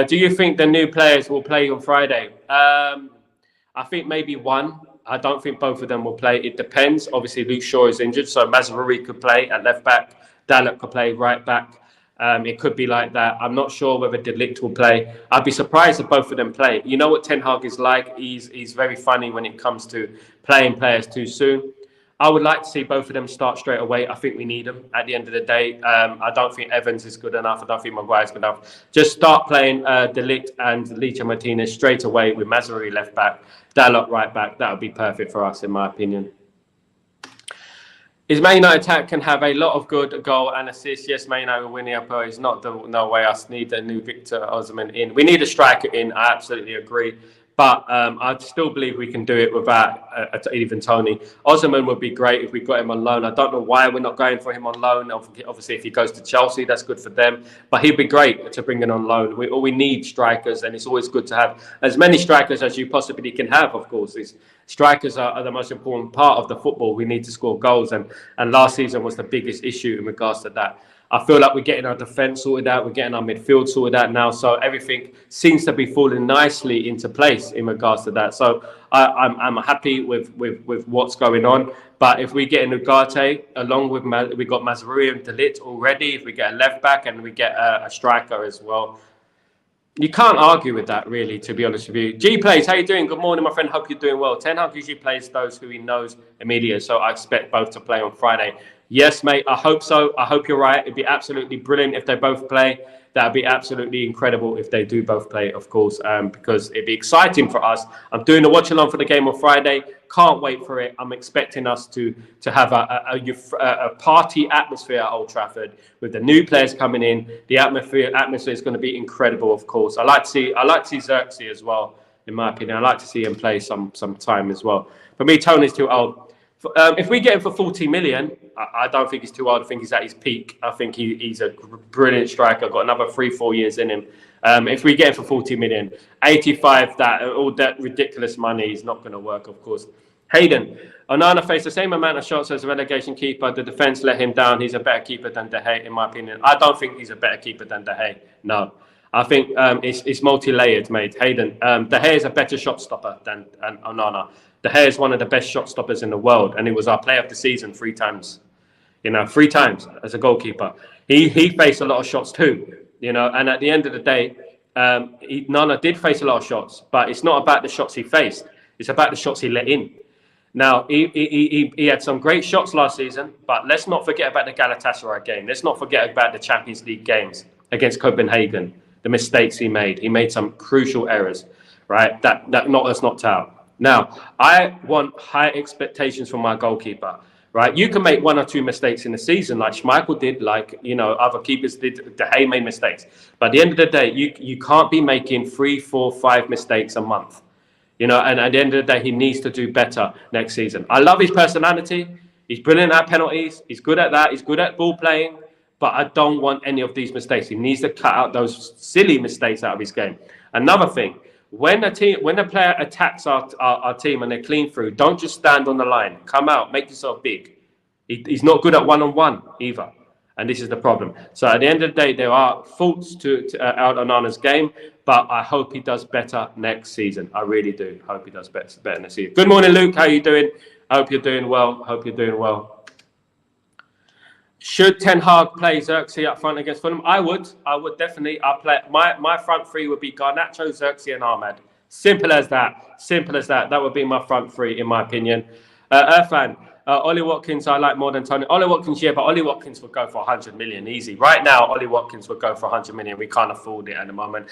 Do you think the new players will play on Friday? I think maybe one. I don't think both of them will play. It depends. Obviously, Luke Shaw is injured, so Mazraoui could play at left back. Dalot could play right back. It could be like that. I'm not sure whether De Ligt will play. I'd be surprised if both of them play. You know what Ten Hag is like? He's very funny when it comes to playing players too soon. I would like to see both of them start straight away. I think we need them at the end of the day. I don't think Evans is good enough. I don't think Maguire is good enough. Just start playing De Ligt and Licha Martinez straight away with Mazraoui left back, Dalot right back. That would be perfect for us, in my opinion. His Man United attack can have a lot of good goal and assist. Yes, Man United will win the upper. It's not no way us need a new Victor Osimhen in. We need a striker in. I absolutely agree. But I still believe we can do it without even Tony. Osimhen would be great if we got him on loan. I don't know why we're not going for him on loan. Obviously, if he goes to Chelsea, that's good for them. But he'd be great to bring in on loan. We need strikers, and it's always good to have as many strikers as you possibly can have, of course. Strikers are the most important part of the football. We need to score goals, and last season was the biggest issue in regards to that. I feel like we're getting our defence sorted out. We're getting our midfield sorted out now. So everything seems to be falling nicely into place in regards to that. So I'm happy with what's going on. But if we get in Ugarte, along with we got Mazraoui and De Ligt already, if we get a left back and we get a striker as well, you can't argue with that, really, to be honest with you. G Plays, how you doing? Good morning, my friend. Hope you're doing well. Ten Hag usually plays those who he knows immediately, so I expect both to play on Friday. Yes, mate, I hope so. I hope you're right. It'd be absolutely brilliant if they both play. That'd be absolutely incredible if they do both play, of course, because it'd be exciting for us. I'm doing a watch-along for the game on Friday. Can't wait for it. I'm expecting us to have a party atmosphere at Old Trafford with the new players coming in. The atmosphere is going to be incredible, of course. I like to see Xerxes as well, in my opinion. I like to see him play some time as well. For me, Tony's too old. If we get him for 40 million, I don't think he's too old. I think he's at his peak. I think he's a brilliant striker. Got another 3-4 years in him. If we get him for 40 million, 85, all that ridiculous money is not going to work, of course. Hayden, Onana faced the same amount of shots as a relegation keeper. The defence let him down. He's a better keeper than De Gea, in my opinion. I don't think he's a better keeper than De Gea. No. I think it's multi-layered, mate. Hayden, De Gea is a better shot stopper than Onana. De Gea is one of the best shot stoppers in the world, and he was our player of the season 3 times. 3 times as a goalkeeper. He faced a lot of shots too, and at the end of the day, Onana did face a lot of shots, but it's not about the shots he faced. It's about the shots he let in. Now, he had some great shots last season, but let's not forget about the Galatasaray game. Let's not forget about the Champions League games against Copenhagen, the mistakes he made. He made some crucial errors, right? That knocked us knocked out. Now, I want high expectations from my goalkeeper, right? You can make 1 or 2 mistakes in the season, like Schmeichel did, like, other keepers did. De Gea made mistakes. But at the end of the day, you can't be making 3, 4, 5 mistakes a month. And at the end of the day, he needs to do better next season. I love his personality. He's brilliant at penalties. He's good at that. He's good at ball playing. But I don't want any of these mistakes. He needs to cut out those silly mistakes out of his game. Another thing, when a player attacks our team and they're clean through, don't just stand on the line. Come out, make yourself big. He's not good at one-on-one either. And this is the problem. So at the end of the day, there are faults to out Onana's game, but I hope he does better next season. I really do. Hope he does better next season. Good morning, Luke. How are you doing? I hope you're doing well. Should Ten Hag play Xerxes up front against Fulham? I would definitely. My front 3 would be Garnacho, Xerxes, and Ahmad. Simple as that. That would be my front 3, in my opinion. Irfan, Ollie Watkins, I like more than Tony. Ollie Watkins, yeah, but Ollie Watkins would go for 100 million easy. Right now, Ollie Watkins would go for 100 million. We can't afford it at the moment.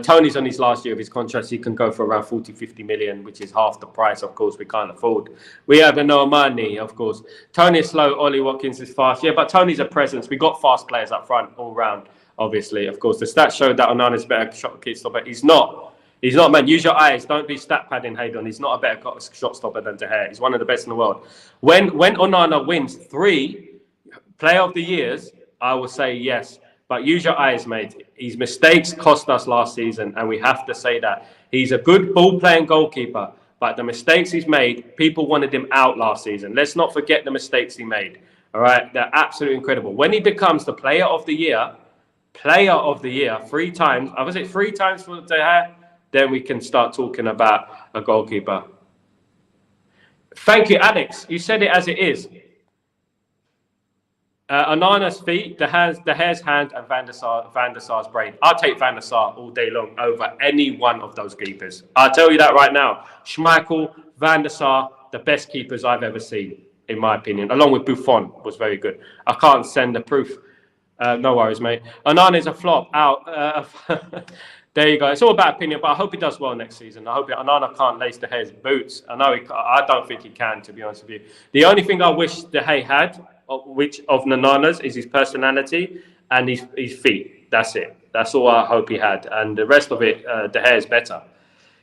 Tony's on his last year of his contract. He can go for around 40, 50 million, which is half the price, of course, we can't afford. We have no money, of course. Tony is slow, Ollie Watkins is fast. Yeah, but Tony's a presence. We got fast players up front all round, obviously. Of course, the stats show that Onana is better shot stopper. He's not. He's not, man. Use your eyes. Don't be stat padding, Hayden. He's not a better shot stopper than De Gea. He's one of the best in the world. When Onana wins 3 Player of the Years, I will say yes. But use your eyes, mate. His mistakes cost us last season, and we have to say that. He's a good ball-playing goalkeeper, but the mistakes he's made, people wanted him out last season. Let's not forget the mistakes he made. All right? They're absolutely incredible. When he becomes the Player of the Year 3 times, was it 3 times for De Gea? Then we can start talking about a goalkeeper. Thank you, Alex. You said it as it is. Onana's feet, De Gea's hand, and Van der Sar's brain. I'll take Van der Sar all day long over any one of those keepers. I'll tell you that right now. Schmeichel, Van der Sar, the best keepers I've ever seen, in my opinion. Along with Buffon, was very good. I can't send the proof. No worries, mate. Onana is a flop. Out. There you go. It's all about opinion, but I hope he does well next season. I hope Onana can't lace De Gea's boots. I don't think he can, to be honest with you. The only thing I wish De Gea had, which of Onana's, is his personality and his feet. That's it. That's all I hope he had. And the rest of it, De Gea is better.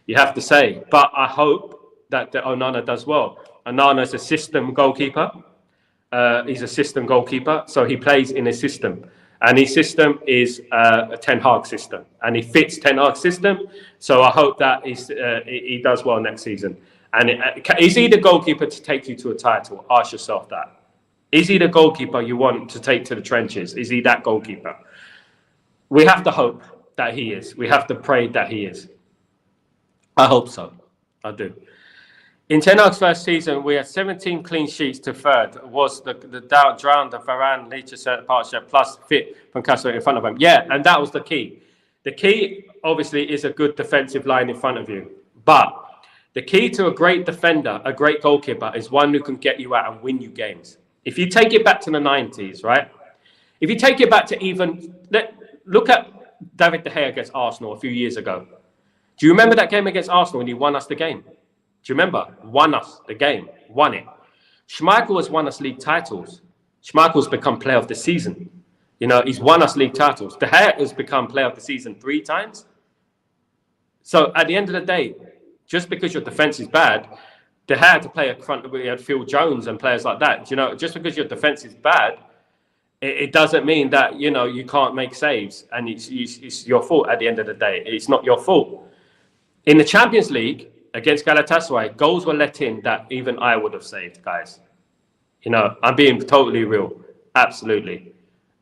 You have to say. But I hope that Onana does well. Onana is a system goalkeeper. He's a system goalkeeper, so he plays in a system. And his system is a Ten Hag system, and he fits Ten Hag's system. So I hope that he does well next season. And is he the goalkeeper to take you to a title? Ask yourself that. Is he the goalkeeper you want to take to the trenches? Is he that goalkeeper? We have to hope that he is. We have to pray that he is. I hope so. I do. In Ten Hag's first season, we had 17 clean sheets to third. Was the drowned, the Varane, Leicester, partnership, plus fit from Castro in front of him. Yeah, and that was the key. The key, obviously, is a good defensive line in front of you. But the key to a great defender, a great goalkeeper, is one who can get you out and win you games. If you take it back to the 90s, right? If you take it back to look at David De Gea against Arsenal a few years ago. Do you remember that game against Arsenal when he won us the game? Do you remember? Won us the game. Won it. Schmeichel has won us league titles. Schmeichel's become player of the season. He's won us league titles. De Gea has become player of the season 3 times. So at the end of the day, just because your defense is bad, De Gea had to play up front. We had Phil Jones and players like that. You know, just because your defense is bad, it doesn't mean that, you know, you can't make saves and it's your fault at the end of the day. It's not your fault. In the Champions League against Galatasaray, goals were let in that even I would have saved, guys. You know, I'm being totally real. Absolutely.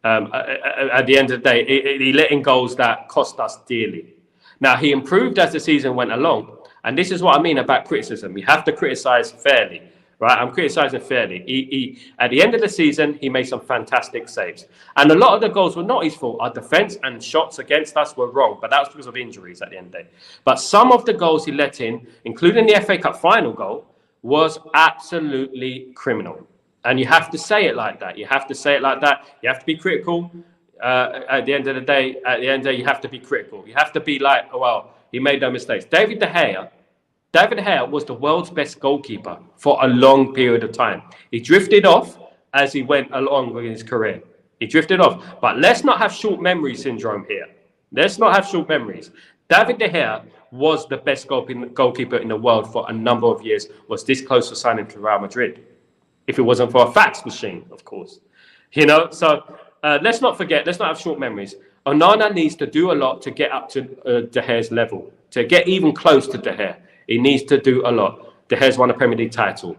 At the end of the day, he let in goals that cost us dearly. Now, he improved as the season went along. And this is what I mean about criticism. You have to criticize fairly, right? I'm criticizing fairly. At the end of the season, he made some fantastic saves. And a lot of the goals were not his fault. Our defense and shots against us were wrong, but that was because of injuries at the end of the day. But some of the goals he let in, including the FA Cup final goal, was absolutely criminal. And you have to say it like that. You have to say it like that. You have to be critical. At the end of the day, you have to be critical. You have to be like, oh, well, he made no mistakes. David De Gea was the world's best goalkeeper for a long period of time. He drifted off as he went along with his career. He drifted off. But let's not have short memory syndrome here. Let's not have short memories. David De Gea was the best goalkeeper in the world for a number of years, was this close to signing to Real Madrid. If it wasn't for a fax machine, of course. You know, so let's not forget, let's not have short memories. Onana needs to do a lot to get up to De Gea's level, to get even close to De Gea. He needs to do a lot. De Gea's won a Premier League title,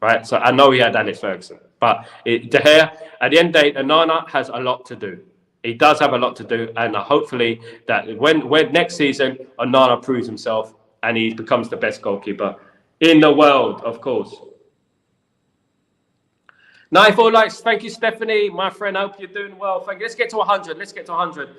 right? So I know he had Alex Ferguson, but De Gea, at the end of the day, Onana has a lot to do. He does have a lot to do, and hopefully that when next season Onana proves himself and he becomes the best goalkeeper in the world, of course. 94 likes. Thank you, Stephanie. My friend, I hope you're doing well. Thank you. Let's get to 100. Let's get to 100.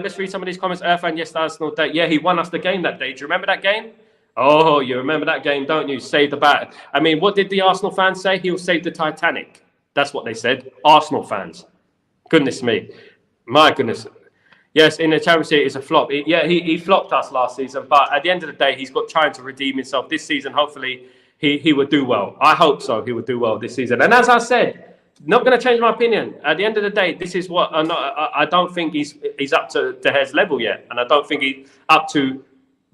Let's read some of these comments. Irfan, yes, Arsenal day. Yeah, he won us the game that day. Do you remember that game? Oh, you remember that game, don't you? Save the bat. I mean, what did the Arsenal fans say? He'll save the Titanic. That's what they said. Arsenal fans. Goodness me. My goodness. Yes, in the Champions League, it's a flop. He flopped us last season. But at the end of the day, he's got trying to redeem himself this season. Hopefully, he would do well. I hope so. He would do well this season. And as I said, not going to change my opinion. At the end of the day, this is what I don't think he's up to De Gea's level yet, and I don't think he's up to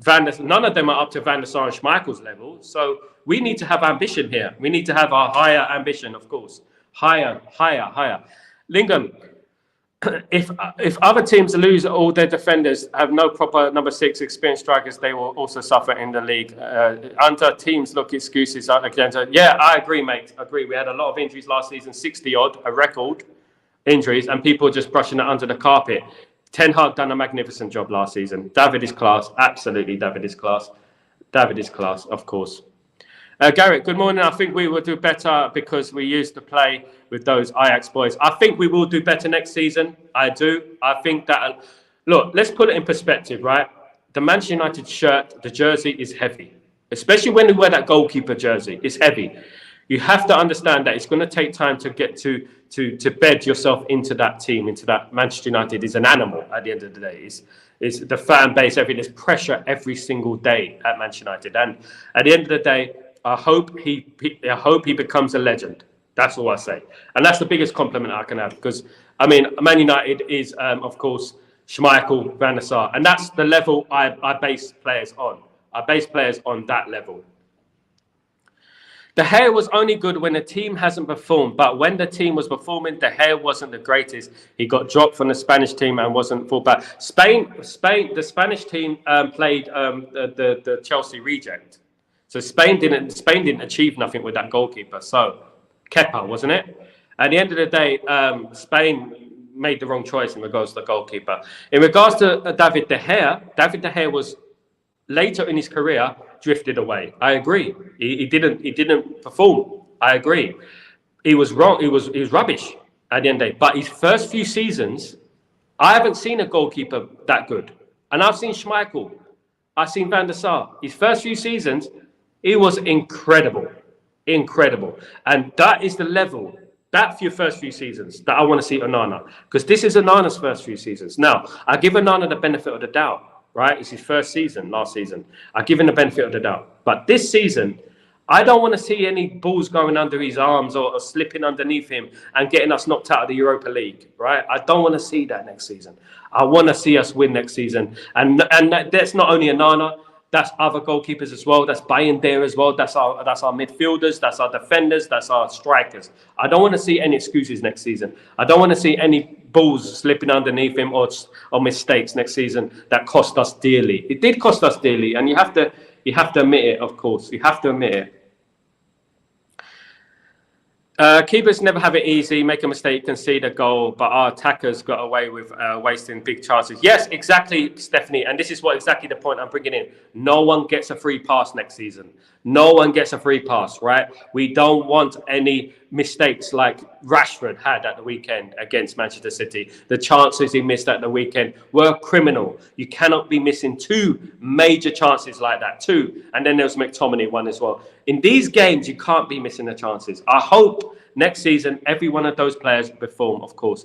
none of them are up to Van der Sar and Schmeichel's level. So we need to have ambition here. We need to have a higher ambition, of course. Higher. Lingham, if other teams lose all their defenders, have no proper number 6 experienced strikers, they will also suffer in the league. Under teams look excuses against. Yeah, I agree, mate. Agree. We had a lot of injuries last season, 60 odd, a record injuries, and people just brushing it under the carpet. Ten Hag done a magnificent job last season. David is class. Absolutely, David is class. David is class, of course. Garrett, good morning. I think we will do better because we used to play with those Ajax boys. I think we will do better next season. I do. I think that, look, let's put it in perspective, right? The Manchester United shirt, the jersey is heavy, especially when you wear that goalkeeper jersey. It's heavy. You have to understand that it's going to take time to get to bed yourself into that team, into that. Manchester United is an animal at the end of the day. It's the fan base, there's pressure every single day at Manchester United. And at the end of the day, I hope he becomes a legend. That's all I say. And that's the biggest compliment I can have, because, I mean, Man United is, of course, Schmeichel, Van der Sar. And that's the level I base players on. I base players on that level. De Gea was only good when the team hasn't performed, but when the team was performing, De Gea wasn't the greatest. He got dropped from the Spanish team and wasn't full back. The Spanish team played the Chelsea reject. So Spain didn't achieve nothing with that goalkeeper. So Kepa, wasn't it? At the end of the day, Spain made the wrong choice in regards to the goalkeeper. In regards to David De Gea was later in his career drifted away. I agree. He didn't perform. I agree. He was wrong. He was rubbish at the end of the day. But his first few seasons, I haven't seen a goalkeeper that good. And I've seen Schmeichel. I've seen Van der Sar. His first few seasons, he was incredible. Incredible. And that is the level, that for your first few seasons, that I want to see Onana. Because this is Onana's first few seasons. Now, I give Onana the benefit of the doubt. Right, it's his first season, last season. I give him the benefit of the doubt. But this season, I don't want to see any balls going under his arms or slipping underneath him and getting us knocked out of the Europa League, right? I don't want to see that next season. I want to see us win next season. And that's not only Onana, That's other goalkeepers as well. That's Bayern there as well. That's our midfielders. That's our defenders. That's our strikers. I don't want to see any excuses next season. I don't want to see any balls slipping underneath him or mistakes next season that cost us dearly. It did cost us dearly, and you have to admit it. Of course, you have to admit it. Keepers never have it easy, make a mistake, concede a goal, but our attackers got away with wasting big chances. Yes, exactly, Stephanie, and this is exactly the point I'm bringing in. No one gets a free pass next season. No one gets a free pass, right? We don't want any mistakes like Rashford had at the weekend against Manchester City. The chances he missed at the weekend were criminal. You cannot be missing two major chances like that, two. And then there was McTominay one as well. In these games, you can't be missing the chances. I hope next season, every one of those players perform, of course.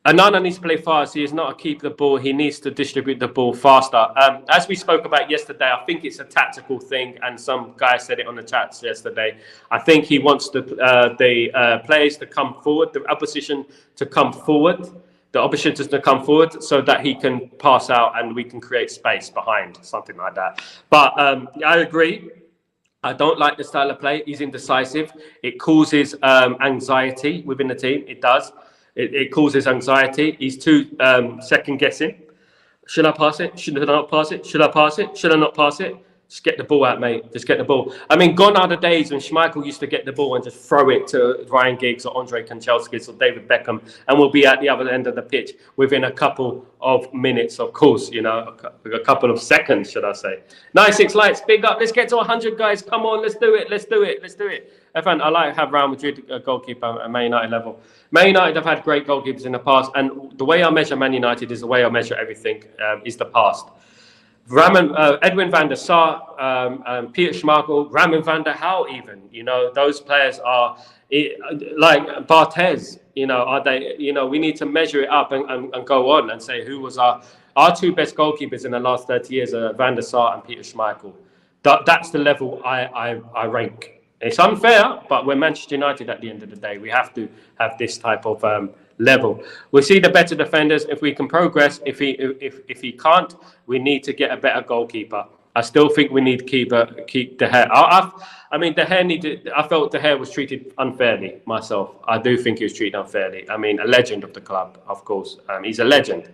Onana needs to play fast. He is not a keep the ball. He needs to distribute the ball faster. As we spoke about yesterday, I think it's a tactical thing, and some guy said it on the chats yesterday. I think he wants the players to come forward, the opposition to come forward, so that he can pass out and we can create space behind, something like that. But I agree. I don't like the style of play. He's indecisive. It causes anxiety within the team. It does. It causes anxiety. He's too second guessing. Should I pass it? Should I not pass it? Should I pass it? Should I not pass it? Just get the ball out, mate. Just get the ball. I mean, gone are the days when Schmeichel used to get the ball and just throw it to Ryan Giggs or Andre Kanchelskis or David Beckham, and we'll be at the other end of the pitch within a couple of minutes, of course, you know, a couple of seconds, should I say. 96 likes, big up. Let's get to 100, guys. Come on, let's do it. Let's do it. Let's do it. Everyone, I like to have Real Madrid goalkeeper at Man United level. Man United have had great goalkeepers in the past, and the way I measure Man United is the way I measure everything, is the past. Edwin van der Sar, Peter Schmeichel, Ramin van der Hal, even, you know, those players are like Barthez, you know, are they, you know, we need to measure it up and go on and say who was our two best goalkeepers in the last 30 years, Van der Sar and Peter Schmeichel. That's the level I rank. It's unfair, but we're Manchester United at the end of the day. We have to have this type of level. We see the better defenders. If we can progress, if he can't, we need to get a better goalkeeper. I still think we need to keep De Gea. I mean, De Gea I felt De Gea was treated unfairly myself. I do think he was treated unfairly. I mean, a legend of the club, of course. He's a legend.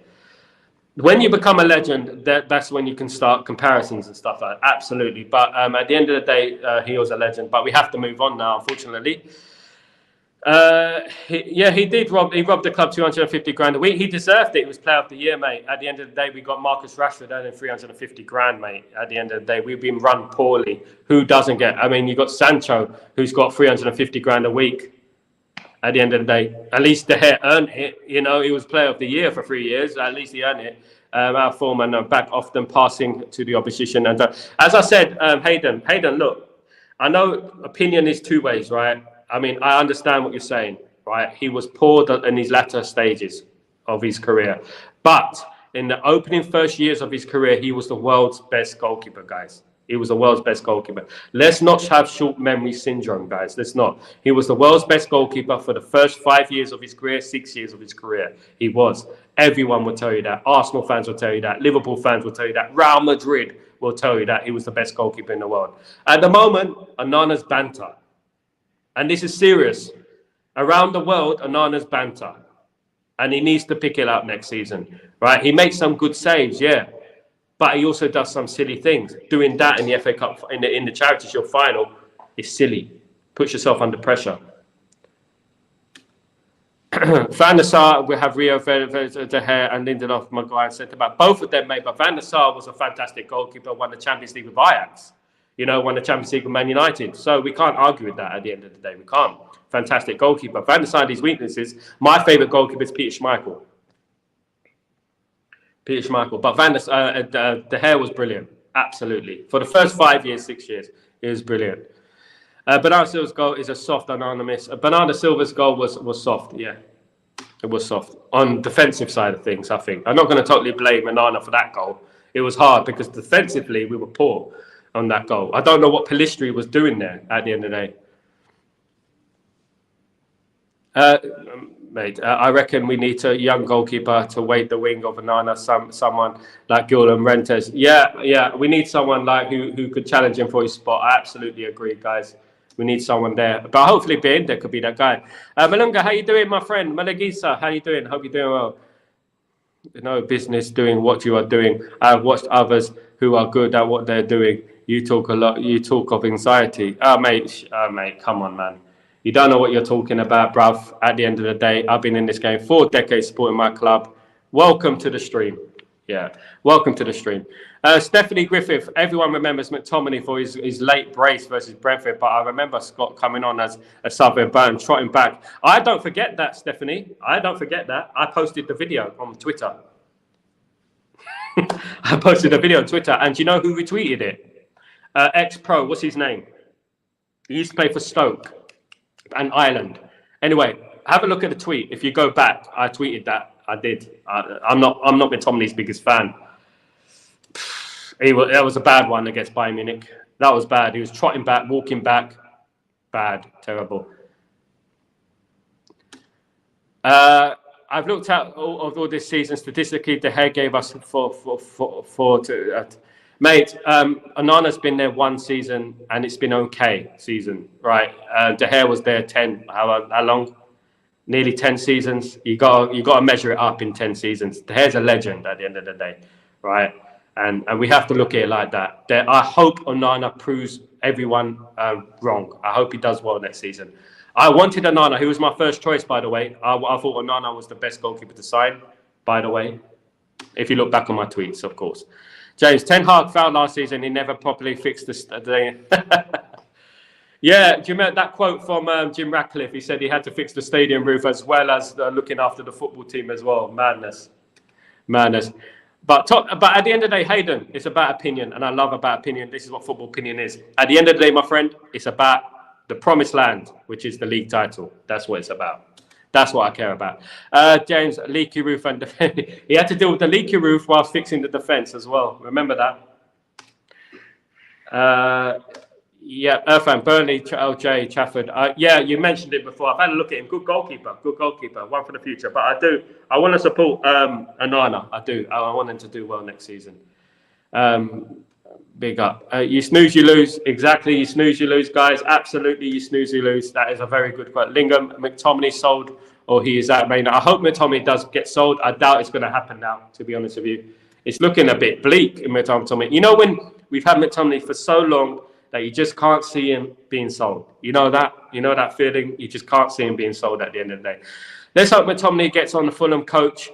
When you become a legend, that's when you can start comparisons and stuff like that. Absolutely. But at the end of the day, he was a legend. But we have to move on now, unfortunately. He did rob the club 250 grand a week. He deserved it. He was player of the year, mate. At the end of the day, we got Marcus Rashford earning 350 grand, mate. At the end of the day, we've been run poorly. Who doesn't get? I mean, you got Sancho, who's got 350 grand a week. At the end of the day, at least De Gea earned it. You know, he was player of the year for 3 years. At least he earned it. Our form and back often passing to the opposition. And as I said, Hayden, look, I know opinion is two ways, right? I mean, I understand what you're saying, right? He was poor in his latter stages of his career. But in the opening first years of his career, he was the world's best goalkeeper, guys. He was the world's best goalkeeper. Let's not have short memory syndrome, guys. Let's not. He was the world's best goalkeeper for the first 5 years of his career, 6 years of his career. He was. Everyone will tell you that. Arsenal fans will tell you that. Liverpool fans will tell you that. Real Madrid will tell you that he was the best goalkeeper in the world. At the moment, Onana's banter. And this is serious. Around the world, Onana's banter. And he needs to pick it up next season, right? He makes some good saves, yeah. But he also does some silly things. Doing that in the FA Cup, in the Charity Shield final, is silly. Puts yourself under pressure. Van der Sar, we have Rio De Gea and Lindelof, Maguire said about both of them, mate. But Van der Sar was a fantastic goalkeeper, won the Champions League with Ajax. You know, won the Champions League with Man United. So we can't argue with that at the end of the day. We can't. Fantastic goalkeeper. Van der Sar had his weaknesses. My favourite goalkeeper is Peter Schmeichel. But De Gea was brilliant. Absolutely. For the first 5 years, 6 years, he was brilliant. Bernardo Silva's goal is a soft anonymous. Bernardo Silva's goal was soft, yeah. It was soft. On defensive side of things, I think. I'm not going to totally blame Onana for that goal. It was hard because defensively we were poor on that goal. I don't know what Pellistri was doing there at the end of the day. mate. I reckon we need a young goalkeeper to wait the wing of Onana, someone like Gil and Rentes. Yeah, we need someone like who could challenge him for his spot. I absolutely agree, guys. We need someone there. But hopefully there could be that guy. Malunga, how you doing, my friend? Malagisa, how you doing? Hope you're doing well. No business doing what you are doing. I've watched others who are good at what they're doing. You talk a lot. You talk of anxiety. Mate, come on, man. You don't know what you're talking about, bruv. At the end of the day, I've been in this game 4 decades supporting my club. Welcome to the stream. Yeah, welcome to the stream. Stephanie Griffith, everyone remembers McTominay for his late brace versus Brentford, but I remember Scott coming on as a sub and Burn, trotting back. I don't forget that, Stephanie. I don't forget that. I posted the video on Twitter. I posted a video on Twitter, and do you know who retweeted it? Ex-pro, what's his name? He used to play for Stoke and Ireland. Anyway, have a look at the tweet. If you go back, I tweeted that. I did. I'm not McTominay's biggest fan. That was a bad one against Bayern Munich. That was bad. He was trotting back, walking back. Bad, terrible. I've looked at all this season. Statistically, De Gea gave us mate, Onana's been there 1 season and it's been okay season, right? De Gea was there 10. How long? Nearly 10 seasons. You got to measure it up in 10 seasons. De Gea's a legend at the end of the day, right? And we have to look at it like that. I hope Onana proves everyone wrong. I hope he does well next season. I wanted Onana. He was my first choice, by the way. I thought Onana was the best goalkeeper to sign, by the way. If you look back on my tweets, of course. James, Ten Hag fouled last season. He never properly fixed the... Yeah, do you remember that quote from Jim Ratcliffe? He said he had to fix the stadium roof as well as looking after the football team as well. Madness. But at the end of the day, Hayden, it's about opinion. And I love about opinion. This is what football opinion is. At the end of the day, my friend, it's about the promised land, which is the league title. That's what it's about. That's what I care about. James, leaky roof and defending. He had to deal with the leaky roof whilst fixing the defence as well. Remember that? Yeah, Irfan, Burnley, LJ, Trafford. Yeah, you mentioned it before. I've had a look at him. Good goalkeeper. One for the future. But I want to support Onana. I do. I want him to do well next season. Big up. You snooze, you lose. Exactly. You snooze, you lose, guys. Absolutely, you snooze, you lose. That is a very good quote. Lingham, McTominay sold, or he is out. I hope McTominay does get sold. I doubt it's going to happen now, to be honest with you. It's looking a bit bleak in McTominay. You know, when we've had McTominay for so long that you just can't see him being sold. You know that feeling? You just can't see him being sold at the end of the day. Let's hope McTominay gets on the Fulham coach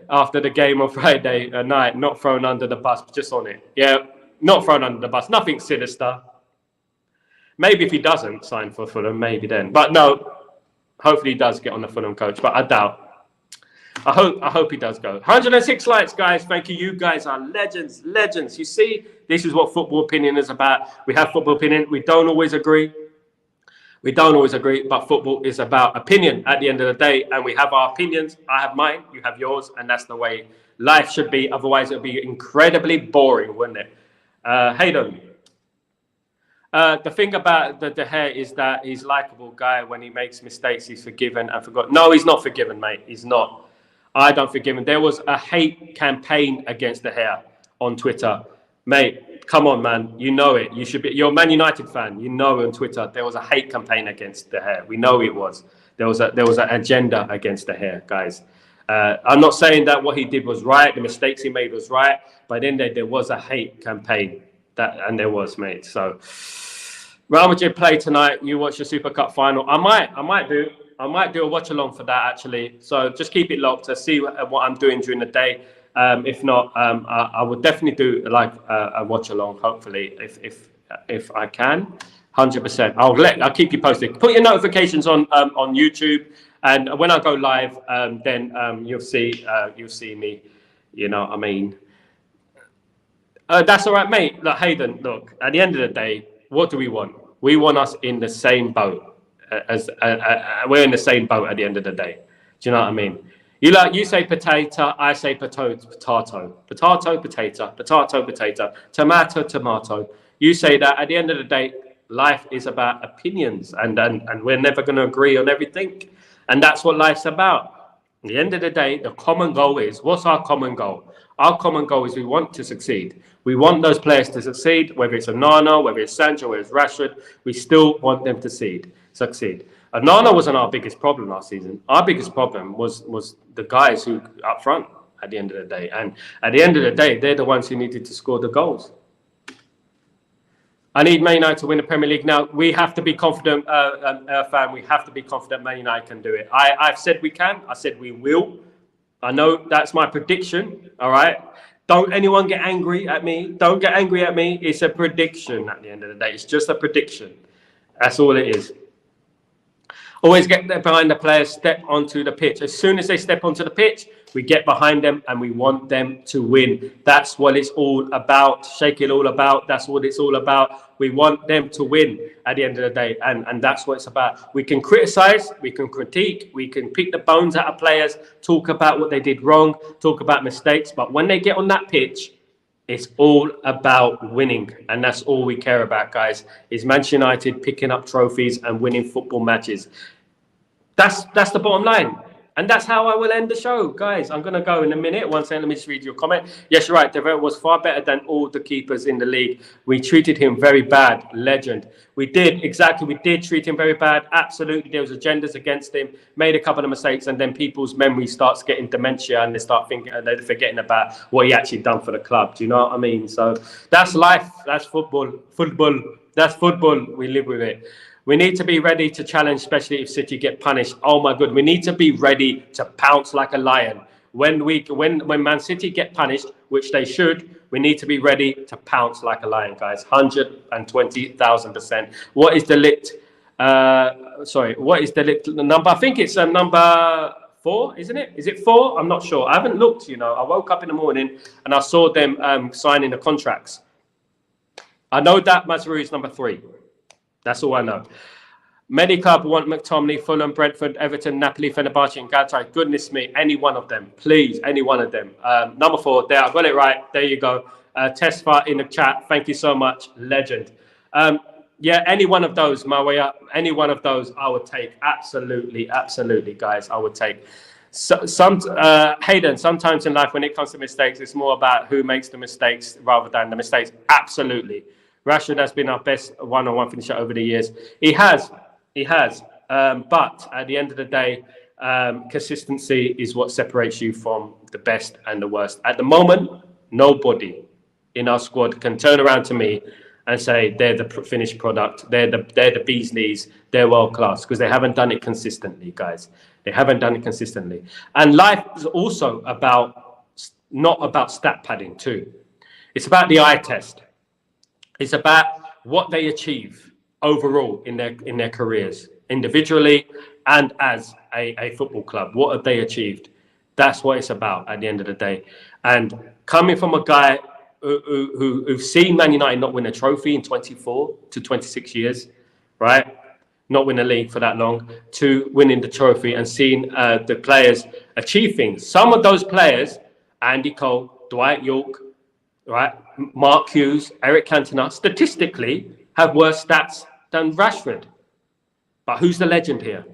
after the game on Friday night, not thrown under the bus, just on it. Yeah, not thrown under the bus. Nothing sinister. Maybe if he doesn't sign for Fulham, maybe then. But no, hopefully he does get on the Fulham coach, but I doubt. I hope he does go. 106 likes, guys. Thank you. You guys are legends. You see, this is what football opinion is about. We have football opinion. We don't always agree. But football is about opinion at the end of the day. And we have our opinions. I have mine. You have yours. And that's the way life should be. Otherwise, it would be incredibly boring, wouldn't it? Hayden. The thing about the De Gea is that he's a likable guy. When he makes mistakes, he's forgiven and forgotten. No, he's not forgiven, mate. He's not. I don't forgive him. There was a hate campaign against De Gea on Twitter. Mate, come on, man. You know it. You should be. You're a Man United fan. You know on Twitter there was a hate campaign against De Gea. We know it was. There was an agenda against De Gea, guys. I'm not saying that what he did was right. The mistakes he made was right. But then there was a hate campaign. And there was, mate. So Real Madrid play tonight. You watch the Super Cup final. I might do a watch along for that, actually. So just keep it locked to see what I'm doing during the day. If not, I would definitely do like a watch along. Hopefully, if I can, 100%. I'll keep you posted. Put your notifications on YouTube, and when I go live, then you'll see me. You know, I mean, that's all right, mate. Look, Hayden. Look, at the end of the day, what do we want? We want us in the same boat. We're in the same boat at the end of the day. Do you know what I mean? You say potato, I say potato, tomato. You say that. At the end of the day, life is about opinions, and we're never going to agree on everything. And that's what life's about. At the end of the day, the common goal is, what's our common goal? Our common goal is we want to succeed. We want those players to succeed, whether it's Onana, whether it's Sancho, whether it's Rashford. We still want them to succeed. Onana wasn't our biggest problem last season. Our biggest problem was the guys who up front at the end of the day. And at the end of the day, they're the ones who needed to score the goals. I need Man United to win the Premier League. Now, we have to be confident, fan. We have to be confident Man United can do it. I've said we can. I said we will. I know that's my prediction. All right. Don't anyone get angry at me. Don't get angry at me. It's a prediction at the end of the day. It's just a prediction. That's all it is. Always get behind the players, step onto the pitch. As soon as they step onto the pitch, we get behind them and we want them to win. That's what it's all about. Shake it all about. That's what it's all about. We want them to win at the end of the day. And that's what it's about. We can criticize, we can critique, we can pick the bones out of players, talk about what they did wrong, talk about mistakes. But when they get on that pitch, it's all about winning. And that's all we care about, guys, is Manchester United picking up trophies and winning football matches. That's the bottom line. And that's how I will end the show, guys. I'm going to go in a minute. One second, let me just read your comment. Yes, you're right. Devereux was far better than all the keepers in the league. We treated him very bad. Legend. We did, exactly. We did treat him very bad. Absolutely. There was agendas against him. Made a couple of mistakes, and then people's memory starts getting dementia, and they start thinking, they're forgetting about what he actually done for the club. Do you know what I mean? So that's life. That's football. That's football. We live with it. We need to be ready to challenge, especially if City get punished. Oh my God, we need to be ready to pounce like a lion. When Man City get punished, which they should, we need to be ready to pounce like a lion, guys. 120,000%. What is the number? I think it's number 4, isn't it? Is it 4? I'm not sure. I haven't looked, I woke up in the morning and I saw them signing the contracts. I know that Mazraoui is number 3. That's all I know. Many clubs want McTominay, Fulham, Brentford, Everton, Napoli, Fenerbahce, and Galatasaray. Goodness me, any one of them, please, any one of them. Number 4, there, I got it right. There you go. Tesfa in the chat. Thank you so much, legend. Yeah, any one of those, my way up. Any one of those, I would take. Absolutely, guys, I would take. Hayden, sometimes in life, when it comes to mistakes, it's more about who makes the mistakes rather than the mistakes. Absolutely. Rashford has been our best one-on-one finisher over the years. He has. But at the end of the day, consistency is what separates you from the best and the worst. At the moment, nobody in our squad can turn around to me and say they're the finished product. They're the bee's knees. They're world class, because they haven't done it consistently, guys. They haven't done it consistently. And life is also not about stat padding too. It's about the eye test. It's about what they achieve overall in their careers, individually and as a football club. What have they achieved? That's what it's about at the end of the day. And coming from a guy who've seen Man United not win a trophy in 24 to 26 years, right? Not win a league for that long, to winning the trophy and seeing the players achieve things. Some of those players, Andy Cole, Dwight York, right, Mark Hughes, Eric Cantona, statistically have worse stats than Rashford. But who's the legend here?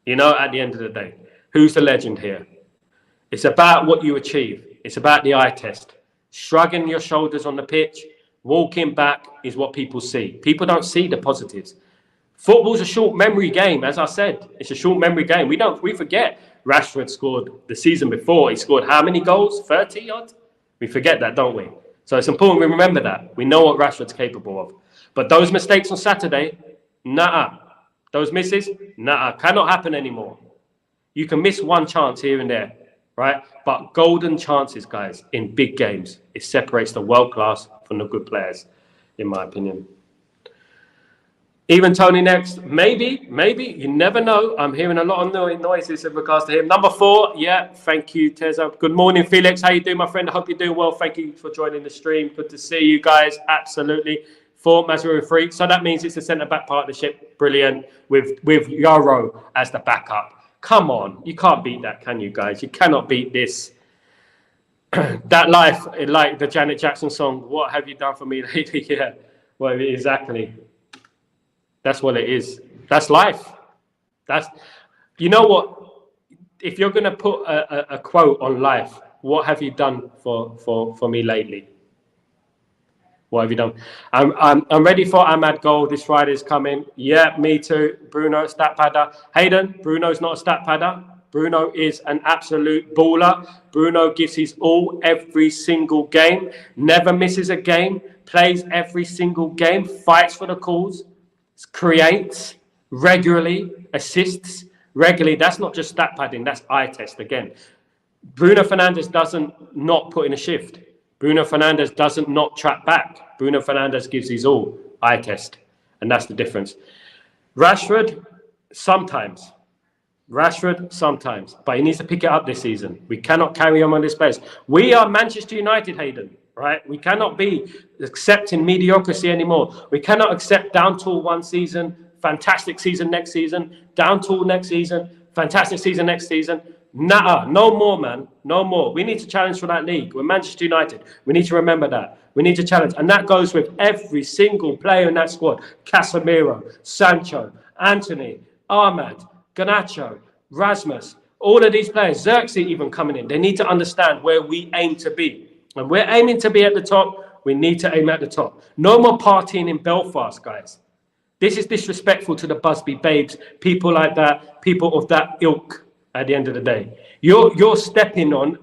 At the end of the day, who's the legend here? It's about what you achieve. It's about the eye test. Shrugging your shoulders on the pitch, walking back is what people see. People don't see the positives. Football's a short memory game, as I said. It's a short memory game. We forget Rashford scored the season before. He scored how many goals? 30 odd? We forget that, don't we? So it's important we remember that. We know what Rashford's capable of. But those mistakes on Saturday, those misses, cannot happen anymore. You can miss one chance here and there, right? But golden chances, guys, in big games, it separates the world class from the good players, in my opinion. Even Tony next, maybe, you never know. I'm hearing a lot of noises in regards to him. Number 4, yeah, thank you, Teza. Good morning, Felix. How you doing, my friend? I hope you're doing well. Thank you for joining the stream. Good to see you guys, absolutely. 4, Mazraoui 3. So that means it's a centre-back partnership, brilliant, with Yoro as the backup. Come on, you can't beat that, can you, guys? You cannot beat this. That life, like the Janet Jackson song, what have you done for me lately? Yeah, well, exactly. That's what it is. That's life. You know what? If you're going to put a quote on life, what have you done for me lately? What have you done? I'm ready for Ahmad goal. This Friday's coming. Yeah, me too. Bruno, stat padder. Hayden, Bruno's not a stat padder. Bruno is an absolute baller. Bruno gives his all every single game. Never misses a game. Plays every single game. Fights for the cause. Creates regularly. Assists regularly. That's not just stat padding. That's eye test again. Bruno Fernandes doesn't not put in a shift. Bruno Fernandes doesn't not track back. Bruno Fernandes gives his all. Eye test. And that's the difference. Rashford, sometimes. But he needs to pick it up this season. We cannot carry on this pace. We are Manchester United, Hayden, right? We cannot be accepting mediocrity anymore. We cannot accept down tool one season, fantastic season next season, down tool next season, fantastic season next season. Nah, no more, man. No more. We need to challenge for that league. We're Manchester United. We need to remember that. We need to challenge. And that goes with every single player in that squad. Casemiro, Sancho, Anthony, Ahmad, Garnacho, Rasmus, all of these players, Xerxes even coming in. They need to understand where we aim to be. And we're aiming to be at the top. We need to aim at the top. No more partying in Belfast, guys. This is disrespectful to the Busby Babes, people like that, people of that ilk. At the end of the day, you're stepping on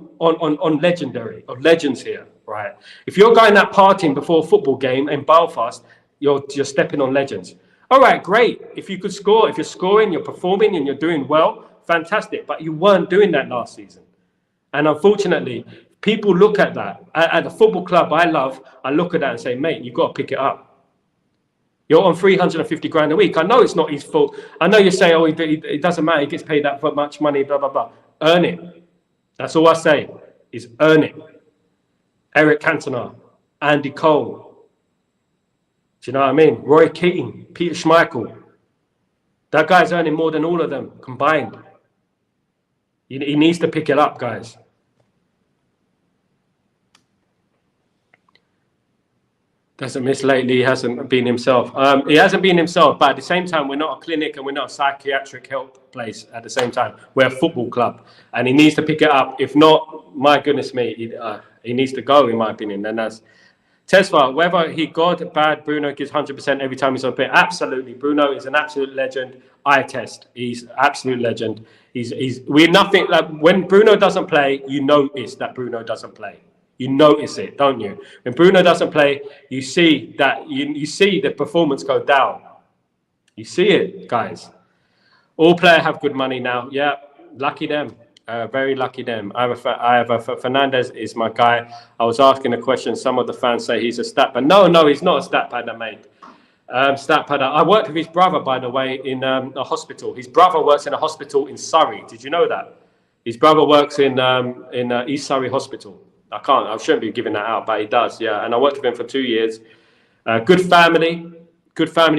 legends here, right? If you're going that partying before a football game in Belfast, you're stepping on legends. All right, great. If you could score, if you're scoring, you're performing, and you're doing well, fantastic. But you weren't doing that last season, and unfortunately, people look at that at the football club I love. I look at that and say, mate, you've got to pick it up. You're on 350 grand a week. I know it's not his fault. I know you say, oh, it doesn't matter. He gets paid that much money, blah, blah, blah. Earn it. That's all I say is earn it. Eric Cantona, Andy Cole. Do you know what I mean? Roy Keating, Peter Schmeichel. That guy's earning more than all of them combined. He needs to pick it up, guys. Doesn't miss lately. He hasn't been himself. He hasn't been himself, but at the same time, we're not a clinic and we're not a psychiatric help place at the same time. We're a football club and he needs to pick it up. If not, my goodness me, he needs to go, in my opinion. And that's Tesfa. Whether he good, bad, Bruno gives 100% every time he's on pitch. Absolutely. Bruno is an absolute legend. Eye test. He's absolute legend. We're nothing like when Bruno doesn't play, you notice that Bruno doesn't play. You notice it, don't you? When Bruno doesn't play, you see that you see the performance go down. You see it, guys. All players have good money now. Yeah, lucky them. Very lucky them. Fernandes is my guy. I was asking a question. Some of the fans say he's a stat padder. No, he's not a stat padder, mate. Stat padder. I worked with his brother, by the way, in a hospital. His brother works in a hospital in Surrey. Did you know that? His brother works in East Surrey Hospital. I shouldn't be giving that out, but he does, yeah. And I worked with him for 2 years. Good family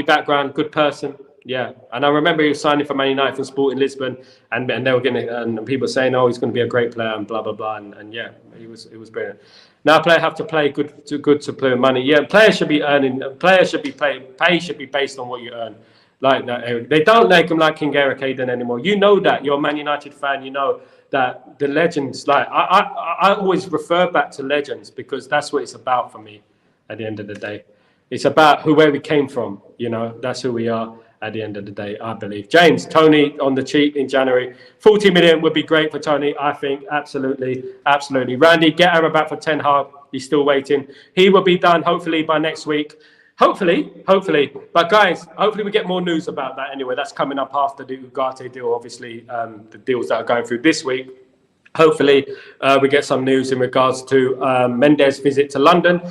background, good person, yeah. And I remember he was signing for Man United from Sporting Lisbon, and they were and people saying, oh, he's going to be a great player and blah blah blah, and yeah, it was brilliant. Now players have to play good to play money. Yeah, players should be earning. Players should be paid. Pay should be based on what you earn. Like that, Eric. They don't make him like King Eric Hayden anymore. You know that. You're a Man United fan. You know that the legends, like I always refer back to legends because that's what it's about for me at the end of the day. It's about where we came from, you know, that's who we are at the end of the day, I believe. James, Tony on the cheap in January. 40 million would be great for Tony, I think. Absolutely. Randy, get Aaron back for Ten Hag. He's still waiting. He will be done hopefully by next week. Hopefully. But guys, hopefully we get more news about that anyway. That's coming up after the Ugarte deal, obviously, the deals that are going through this week. Hopefully we get some news in regards to Mendes' visit to London,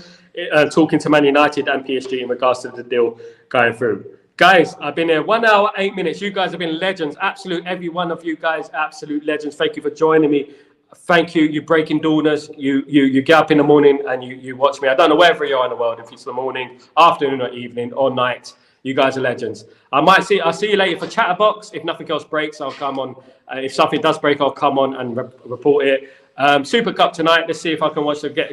talking to Man United and PSG in regards to the deal going through. Guys, I've been here 1 hour, 8 minutes. You guys have been legends. Every one of you guys, absolute legends. Thank you for joining me. Thank you, you breaking dawners. You get up in the morning and you watch me. I don't know wherever you are in the world, if it's the morning, afternoon or evening or night. You guys are legends. I'll see you later for Chatterbox. If nothing else breaks, I'll come on. If something does break, I'll come on and report it. Super Cup tonight. Let's see if I can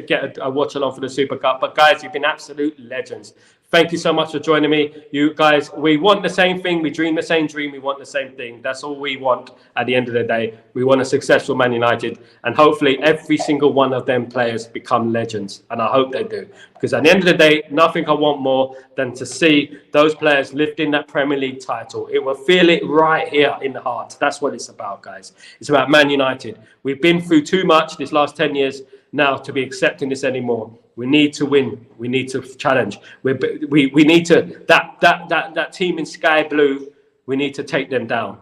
get a watch along for the Super Cup. But guys, you've been absolute legends. Thank you so much for joining me. You guys, we want the same thing. We dream the same dream. We want the same thing. That's all we want at the end of the day. We want a successful Man United. And hopefully every single one of them players become legends. And I hope they do. Because at the end of the day, nothing I want more than to see those players lifting that Premier League title. It will feel it right here in the heart. That's what it's about, guys. It's about Man United. We've been through too much this last 10 years now to be accepting this anymore. We need to win. We need to challenge. We need to that team in sky blue. We need to take them down.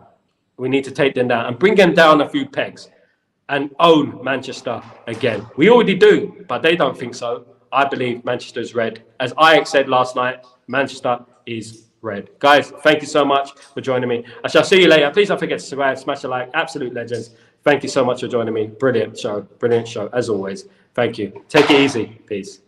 We need to take them down and bring them down a few pegs and own Manchester again. We already do, but they don't think so. I believe Manchester's red. As Ajax said last night, Manchester is red. Guys, thank you so much for joining me. I shall see you later. Please don't forget to subscribe, smash a like. Absolute legends. Thank you so much for joining me. Brilliant show, as always. Thank you. Take it easy. Peace.